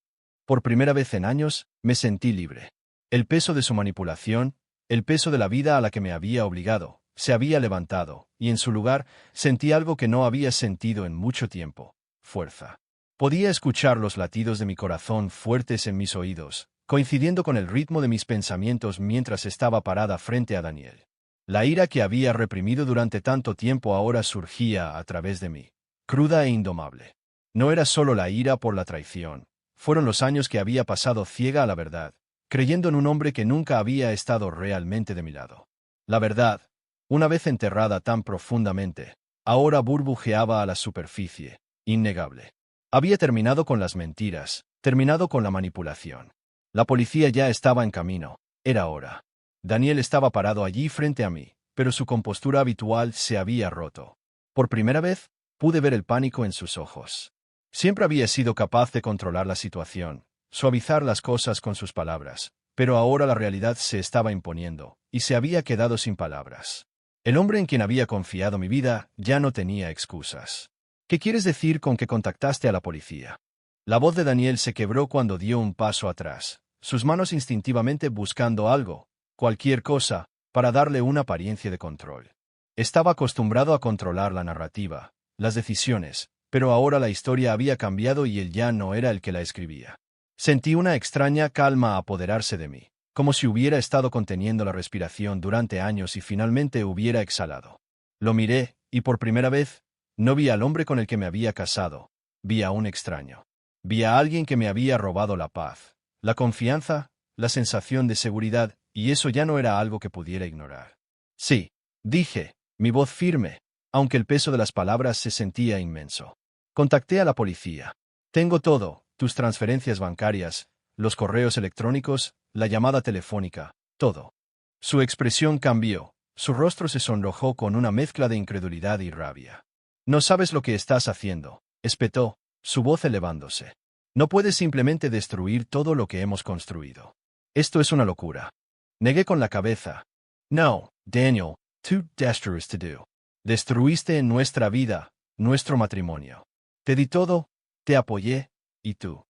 Por primera vez en años, me sentí libre. El peso de su manipulación, el peso de la vida a la que me había obligado, se había levantado, y en su lugar, sentí algo que no había sentido en mucho tiempo: fuerza. Podía escuchar los latidos de mi corazón fuertes en mis oídos, coincidiendo con el ritmo de mis pensamientos mientras estaba parada frente a Daniel. La ira que había reprimido durante tanto tiempo ahora surgía a través de mí, cruda e indomable. No era solo la ira por la traición, fueron los años que había pasado ciega a la verdad, creyendo en un hombre que nunca había estado realmente de mi lado. La verdad, una vez enterrada tan profundamente, ahora burbujeaba a la superficie, innegable. Había terminado con las mentiras, terminado con la manipulación. La policía ya estaba en camino, era hora. Daniel estaba parado allí frente a mí, pero su compostura habitual se había roto. Por primera vez, pude ver el pánico en sus ojos. Siempre había sido capaz de controlar la situación, suavizar las cosas con sus palabras, pero ahora la realidad se estaba imponiendo, y se había quedado sin palabras. El hombre en quien había confiado mi vida ya no tenía excusas. ¿Qué quieres decir con que contactaste a la policía? La voz de Daniel se quebró cuando dio un paso atrás, sus manos instintivamente buscando algo, cualquier cosa, para darle una apariencia de control. Estaba acostumbrado a controlar la narrativa, las decisiones, pero ahora la historia había cambiado y él ya no era el que la escribía. Sentí una extraña calma apoderarse de mí, como si hubiera estado conteniendo la respiración durante años y finalmente hubiera exhalado. Lo miré, y por primera vez, no vi al hombre con el que me había casado, vi a un extraño. Vi a alguien que me había robado la paz, la confianza, la sensación de seguridad, y eso ya no era algo que pudiera ignorar. Sí, dije, mi voz firme, aunque el peso de las palabras se sentía inmenso. Contacté a la policía. Tengo todo, tus transferencias bancarias, los correos electrónicos, la llamada telefónica, todo. Su expresión cambió, su rostro se sonrojó con una mezcla de incredulidad y rabia. No sabes lo que estás haciendo, espetó, su voz elevándose. No puedes simplemente destruir todo lo que hemos construido. Esto es una locura. Negué con la cabeza. No, Daniel, tú destruiste to do. Destruiste nuestra vida, nuestro matrimonio. Te di todo, te apoyé, y tú.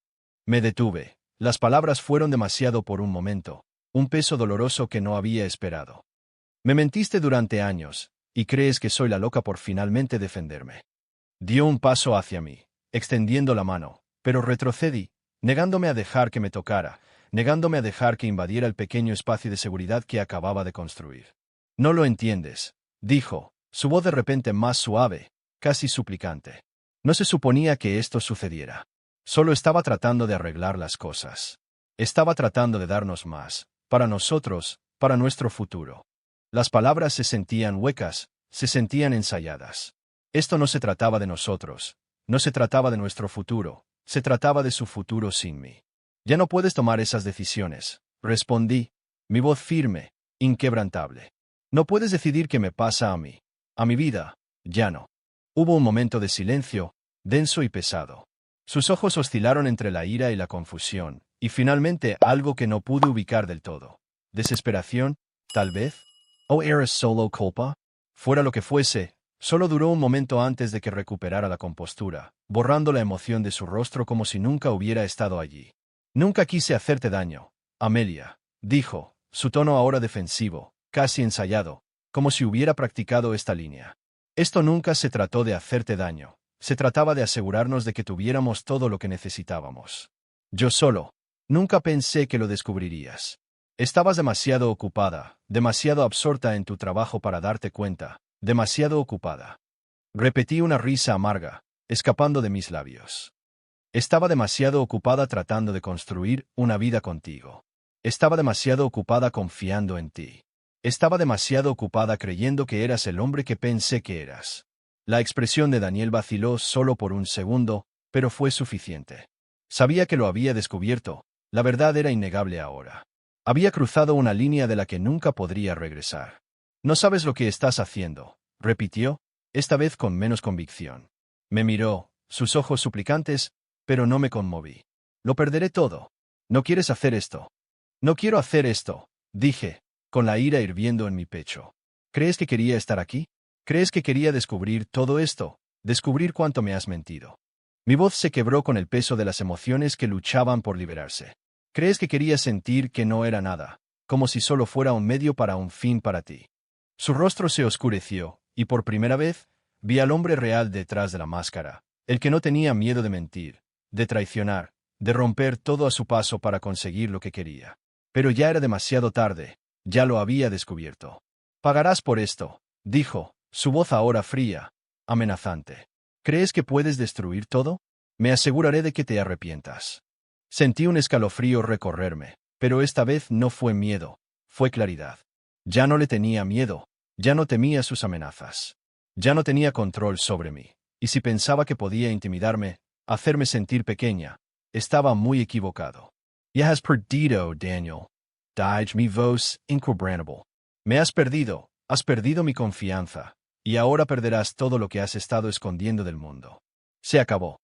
Me detuve. Las palabras fueron demasiado por un momento, un peso doloroso que no había esperado. Me mentiste durante años, y crees que soy la loca por finalmente defenderme. Dio un paso hacia mí, extendiendo la mano, pero retrocedí, negándome a dejar que me tocara, negándome a dejar que invadiera el pequeño espacio de seguridad que acababa de construir. No lo entiendes, dijo, su voz de repente más suave, casi suplicante. No se suponía que esto sucediera. Solo estaba tratando de arreglar las cosas. Estaba tratando de darnos más, para nosotros, para nuestro futuro. Las palabras se sentían huecas, se sentían ensayadas. Esto no se trataba de nosotros, no se trataba de nuestro futuro, se trataba de su futuro sin mí. Ya no puedes tomar esas decisiones, respondí, mi voz firme, inquebrantable. No puedes decidir qué me pasa a mí. A mi vida, ya no. Hubo un momento de silencio, denso y pesado. Sus ojos oscilaron entre la ira y la confusión, y finalmente algo que no pude ubicar del todo. ¿Desesperación, tal vez? ¿O era solo culpa? Fuera lo que fuese, solo duró un momento antes de que recuperara la compostura, borrando la emoción de su rostro como si nunca hubiera estado allí. Nunca quise hacerte daño, Amelia, dijo, su tono ahora defensivo, casi ensayado, como si hubiera practicado esta línea. Esto nunca se trató de hacerte daño, se trataba de asegurarnos de que tuviéramos todo lo que necesitábamos. Yo solo. Nunca pensé que lo descubrirías. Estabas demasiado ocupada, demasiado absorta en tu trabajo para darte cuenta, demasiado ocupada. Repetí una risa amarga, escapando de mis labios. Estaba demasiado ocupada tratando de construir una vida contigo. Estaba demasiado ocupada confiando en ti. Estaba demasiado ocupada creyendo que eras el hombre que pensé que eras. La expresión de Daniel vaciló solo por un segundo, pero fue suficiente. Sabía que lo había descubierto, la verdad era innegable ahora. Había cruzado una línea de la que nunca podría regresar. No sabes lo que estás haciendo, repitió, esta vez con menos convicción. Me miró, sus ojos suplicantes, pero no me conmoví. Lo perderé todo. ¿No quieres hacer esto? No quiero hacer esto, dije, con la ira hirviendo en mi pecho. ¿Crees que quería estar aquí? ¿Crees que quería descubrir todo esto? Descubrir cuánto me has mentido. Mi voz se quebró con el peso de las emociones que luchaban por liberarse. ¿Crees que quería sentir que no era nada, como si solo fuera un medio para un fin para ti? Su rostro se oscureció, y por primera vez, vi al hombre real detrás de la máscara, el que no tenía miedo de mentir, de traicionar, de romper todo a su paso para conseguir lo que quería. Pero ya era demasiado tarde, ya lo había descubierto. Pagarás por esto, dijo, su voz ahora fría, amenazante. ¿Crees que puedes destruir todo? Me aseguraré de que te arrepientas. Sentí un escalofrío recorrerme, pero esta vez no fue miedo, fue claridad. Ya no le tenía miedo, ya no temía sus amenazas. Ya no tenía control sobre mí, y si pensaba que podía intimidarme, hacerme sentir pequeña, estaba muy equivocado. Ya has perdido, Daniel. Dije mi voz inquebrantable. Me has perdido mi confianza, y ahora perderás todo lo que has estado escondiendo del mundo. Se acabó.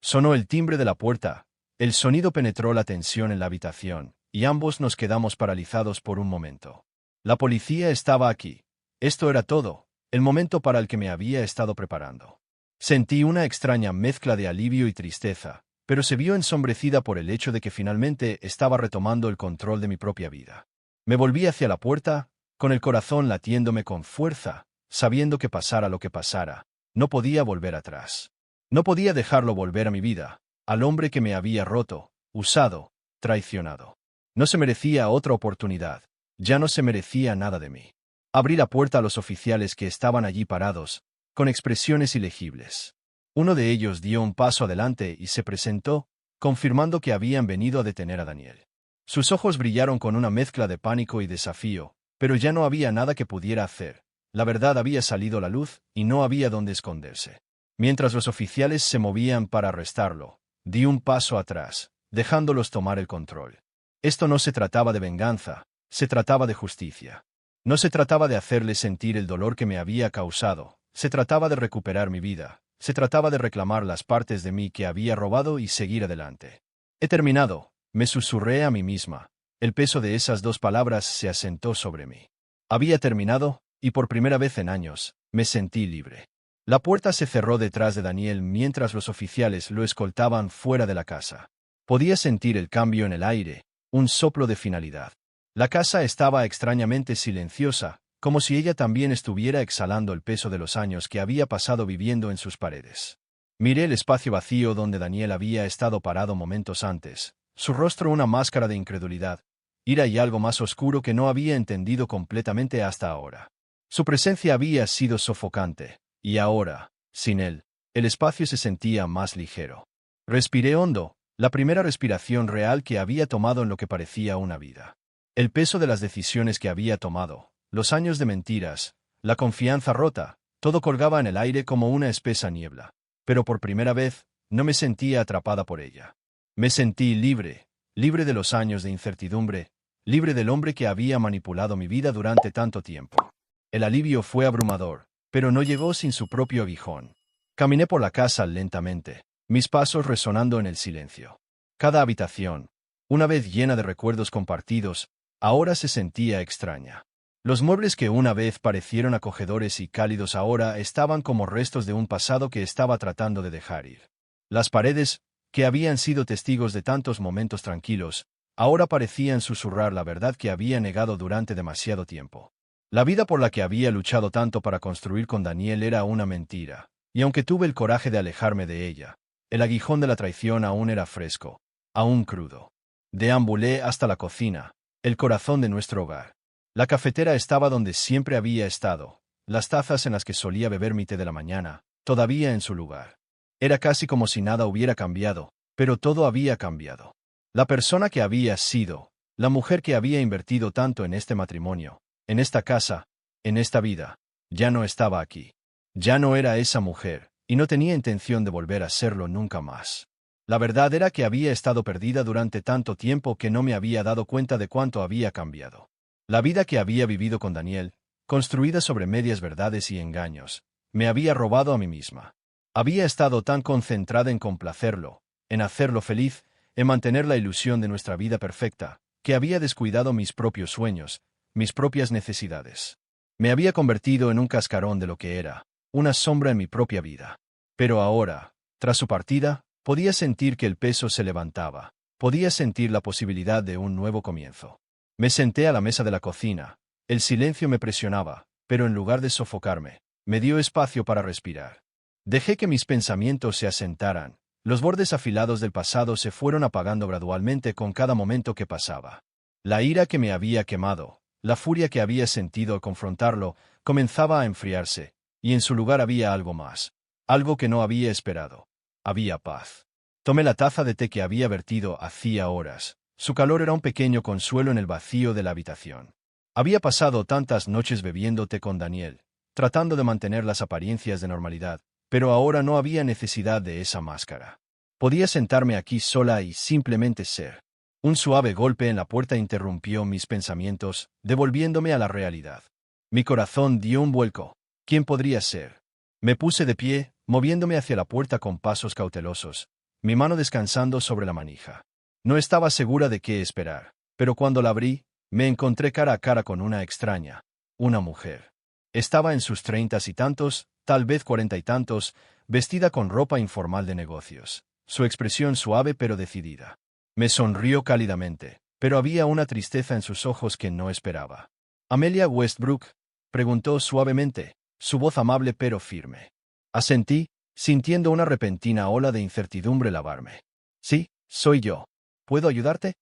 Sonó el timbre de la puerta, el sonido penetró la tensión en la habitación, y ambos nos quedamos paralizados por un momento. La policía estaba aquí. Esto era todo, el momento para el que me había estado preparando. Sentí una extraña mezcla de alivio y tristeza, pero se vio ensombrecida por el hecho de que finalmente estaba retomando el control de mi propia vida. Me volví hacia la puerta, con el corazón latiéndome con fuerza, sabiendo que pasara lo que pasara, no podía volver atrás. No podía dejarlo volver a mi vida, al hombre que me había roto, usado, traicionado. No se merecía otra oportunidad, ya no se merecía nada de mí. Abrí la puerta a los oficiales que estaban allí parados, con expresiones ilegibles. Uno de ellos dio un paso adelante y se presentó, confirmando que habían venido a detener a Daniel. Sus ojos brillaron con una mezcla de pánico y desafío, pero ya no había nada que pudiera hacer. La verdad había salido a la luz y no había dónde esconderse. Mientras los oficiales se movían para arrestarlo, di un paso atrás, dejándolos tomar el control. Esto no se trataba de venganza, se trataba de justicia. No se trataba de hacerle sentir el dolor que me había causado, se trataba de recuperar mi vida, se trataba de reclamar las partes de mí que había robado y seguir adelante. He terminado, me susurré a mí misma. El peso de esas dos palabras se asentó sobre mí. Había terminado, y por primera vez en años, me sentí libre. La puerta se cerró detrás de Daniel mientras los oficiales lo escoltaban fuera de la casa. Podía sentir el cambio en el aire, un soplo de finalidad. La casa estaba extrañamente silenciosa, como si ella también estuviera exhalando el peso de los años que había pasado viviendo en sus paredes. Miré el espacio vacío donde Daniel había estado parado momentos antes, su rostro una máscara de incredulidad, ira y algo más oscuro que no había entendido completamente hasta ahora. Su presencia había sido sofocante, y ahora, sin él, el espacio se sentía más ligero. Respiré hondo, la primera respiración real que había tomado en lo que parecía una vida. El peso de las decisiones que había tomado, los años de mentiras, la confianza rota, todo colgaba en el aire como una espesa niebla. Pero por primera vez, no me sentía atrapada por ella. Me sentí libre, libre de los años de incertidumbre, libre del hombre que había manipulado mi vida durante tanto tiempo. El alivio fue abrumador, pero no llegó sin su propio aguijón. Caminé por la casa lentamente, mis pasos resonando en el silencio. Cada habitación, una vez llena de recuerdos compartidos, ahora se sentía extraña. Los muebles que una vez parecieron acogedores y cálidos ahora estaban como restos de un pasado que estaba tratando de dejar ir. Las paredes, que habían sido testigos de tantos momentos tranquilos, ahora parecían susurrar la verdad que había negado durante demasiado tiempo. La vida por la que había luchado tanto para construir con Daniel era una mentira, y aunque tuve el coraje de alejarme de ella, el aguijón de la traición aún era fresco, aún crudo. Deambulé hasta la cocina, el corazón de nuestro hogar. La cafetera estaba donde siempre había estado, las tazas en las que solía beber mi té de la mañana, todavía en su lugar. Era casi como si nada hubiera cambiado, pero todo había cambiado. La persona que había sido, la mujer que había invertido tanto en este matrimonio, en esta casa, en esta vida, ya no estaba aquí. Ya no era esa mujer, y no tenía intención de volver a serlo nunca más. La verdad era que había estado perdida durante tanto tiempo que no me había dado cuenta de cuánto había cambiado. La vida que había vivido con Daniel, construida sobre medias verdades y engaños, me había robado a mí misma. Había estado tan concentrada en complacerlo, en hacerlo feliz, en mantener la ilusión de nuestra vida perfecta, que había descuidado mis propios sueños, mis propias necesidades. Me había convertido en un cascarón de lo que era, una sombra en mi propia vida. Pero ahora, tras su partida, podía sentir que el peso se levantaba, podía sentir la posibilidad de un nuevo comienzo. Me senté a la mesa de la cocina, el silencio me presionaba, pero en lugar de sofocarme, me dio espacio para respirar. Dejé que mis pensamientos se asentaran, los bordes afilados del pasado se fueron apagando gradualmente con cada momento que pasaba. La ira que me había quemado, la furia que había sentido al confrontarlo, comenzaba a enfriarse, y en su lugar había algo más, algo que no había esperado. Había paz. Tomé la taza de té que había vertido hacía horas. Su calor era un pequeño consuelo en el vacío de la habitación. Había pasado tantas noches bebiendo té con Daniel, tratando de mantener las apariencias de normalidad, pero ahora no había necesidad de esa máscara. Podía sentarme aquí sola y simplemente ser. Un suave golpe en la puerta interrumpió mis pensamientos, devolviéndome a la realidad. Mi corazón dio un vuelco. ¿Quién podría ser? Me puse de pie, moviéndome hacia la puerta con pasos cautelosos, mi mano descansando sobre la manija. No estaba segura de qué esperar, pero cuando la abrí, me encontré cara a cara con una extraña, una mujer. Estaba en sus 30 y tantos, tal vez 40 y tantos, vestida con ropa informal de negocios, su expresión suave pero decidida. Me sonrió cálidamente, pero había una tristeza en sus ojos que no esperaba. «¿Amelia Westbrook?», preguntó suavemente, su voz amable pero firme. Asentí, sintiendo una repentina ola de incertidumbre lavarme. «Sí, soy yo. ¿Puedo ayudarte?».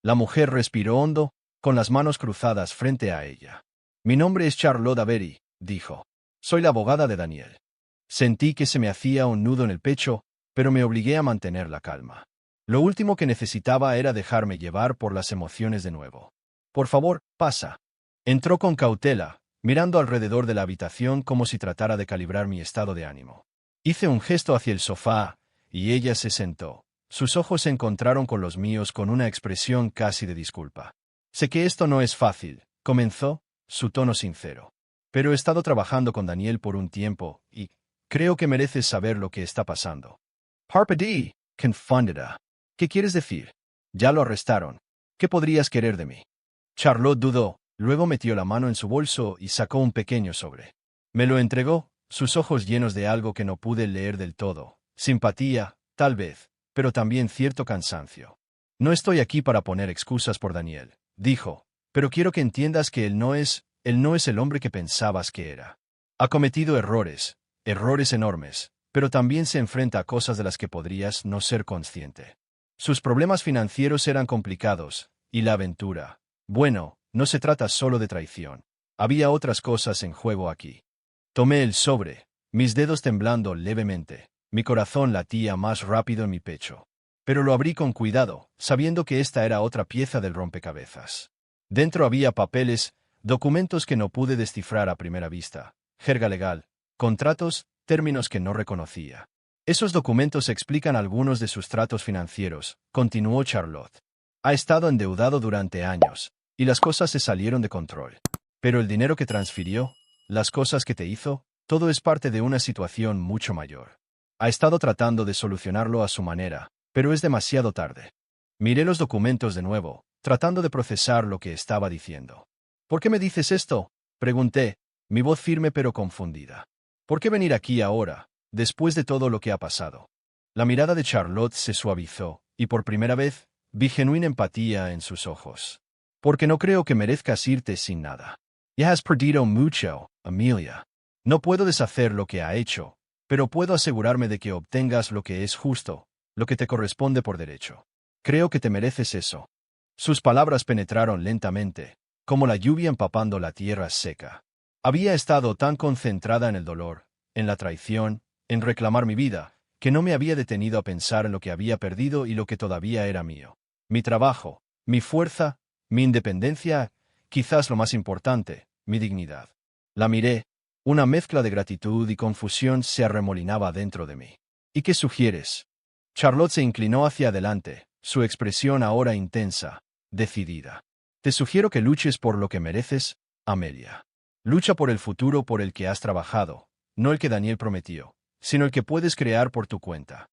La mujer respiró hondo, con las manos cruzadas frente a ella. «Mi nombre es Charlotte Avery», dijo. «Soy la abogada de Daniel». Sentí que se me hacía un nudo en el pecho, pero me obligué a mantener la calma. Lo último que necesitaba era dejarme llevar por las emociones de nuevo. «Por favor, pasa». Entró con cautela, mirando alrededor de la habitación como si tratara de calibrar mi estado de ánimo. Hice un gesto hacia el sofá, y ella se sentó. Sus ojos se encontraron con los míos con una expresión casi de disculpa. «Sé que esto no es fácil», comenzó, su tono sincero. «Pero he estado trabajando con Daniel por un tiempo, y creo que mereces saber lo que está pasando». «Harper D. Confundida. ¿Qué quieres decir? Ya lo arrestaron. ¿Qué podrías querer de mí?». Charlotte dudó, luego metió la mano en su bolso y sacó un pequeño sobre. Me lo entregó, sus ojos llenos de algo que no pude leer del todo. Simpatía, tal vez, pero también cierto cansancio. «No estoy aquí para poner excusas por Daniel», dijo, «pero quiero que entiendas que él no es el hombre que pensabas que era. Ha cometido errores, errores enormes, pero también se enfrenta a cosas de las que podrías no ser consciente. Sus problemas financieros eran complicados, y la aventura. Bueno, no se trata solo de traición. Había otras cosas en juego aquí». Tomé el sobre, mis dedos temblando levemente. Mi corazón latía más rápido en mi pecho. Pero lo abrí con cuidado, sabiendo que esta era otra pieza del rompecabezas. Dentro había papeles, documentos que no pude descifrar a primera vista, jerga legal, contratos, términos que no reconocía. «Esos documentos explican algunos de sus tratos financieros», continuó Charlotte. «Ha estado endeudado durante años, y las cosas se salieron de control. Pero el dinero que transfirió, las cosas que te hizo, todo es parte de una situación mucho mayor. Ha estado tratando de solucionarlo a su manera, pero es demasiado tarde. Miré los documentos de nuevo, tratando de procesar lo que estaba diciendo. ¿Por qué me dices esto?, pregunté, mi voz firme pero confundida. ¿Por qué venir aquí ahora, después de todo lo que ha pasado? La mirada de Charlotte se suavizó, y por primera vez, vi genuina empatía en sus ojos. Porque no creo que merezcas irte sin nada. Ya has perdido mucho, Amelia. No puedo deshacer lo que ha hecho, pero puedo asegurarme de que obtengas lo que es justo, lo que te corresponde por derecho. Creo que te mereces eso. Sus palabras penetraron lentamente, como la lluvia empapando la tierra seca. Había estado tan concentrada en el dolor, en la traición, en reclamar mi vida, que no me había detenido a pensar en lo que había perdido y lo que todavía era mío. Mi trabajo, mi fuerza, mi independencia, quizás lo más importante, mi dignidad. La miré. Una mezcla de gratitud y confusión se arremolinaba dentro de mí. ¿Y qué sugieres? Charlotte se inclinó hacia adelante, su expresión ahora intensa, decidida. Te sugiero que luches por lo que mereces, Amelia. Lucha por el futuro por el que has trabajado, no el que Daniel prometió, sino el que puedes crear por tu cuenta.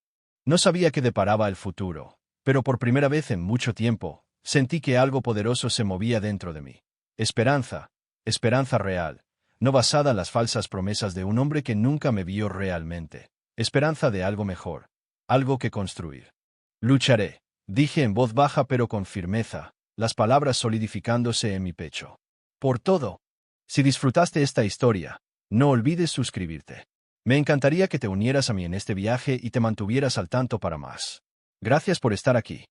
No sabía qué deparaba el futuro, pero por primera vez en mucho tiempo, sentí que algo poderoso se movía dentro de mí. Esperanza, esperanza real, no basada en las falsas promesas de un hombre que nunca me vio realmente. Esperanza de algo mejor, algo que construir. Lucharé, dije en voz baja pero con firmeza, las palabras solidificándose en mi pecho. Por todo. Si disfrutaste esta historia, no olvides suscribirte. Me encantaría que te unieras a mí en este viaje y te mantuvieras al tanto para más. Gracias por estar aquí.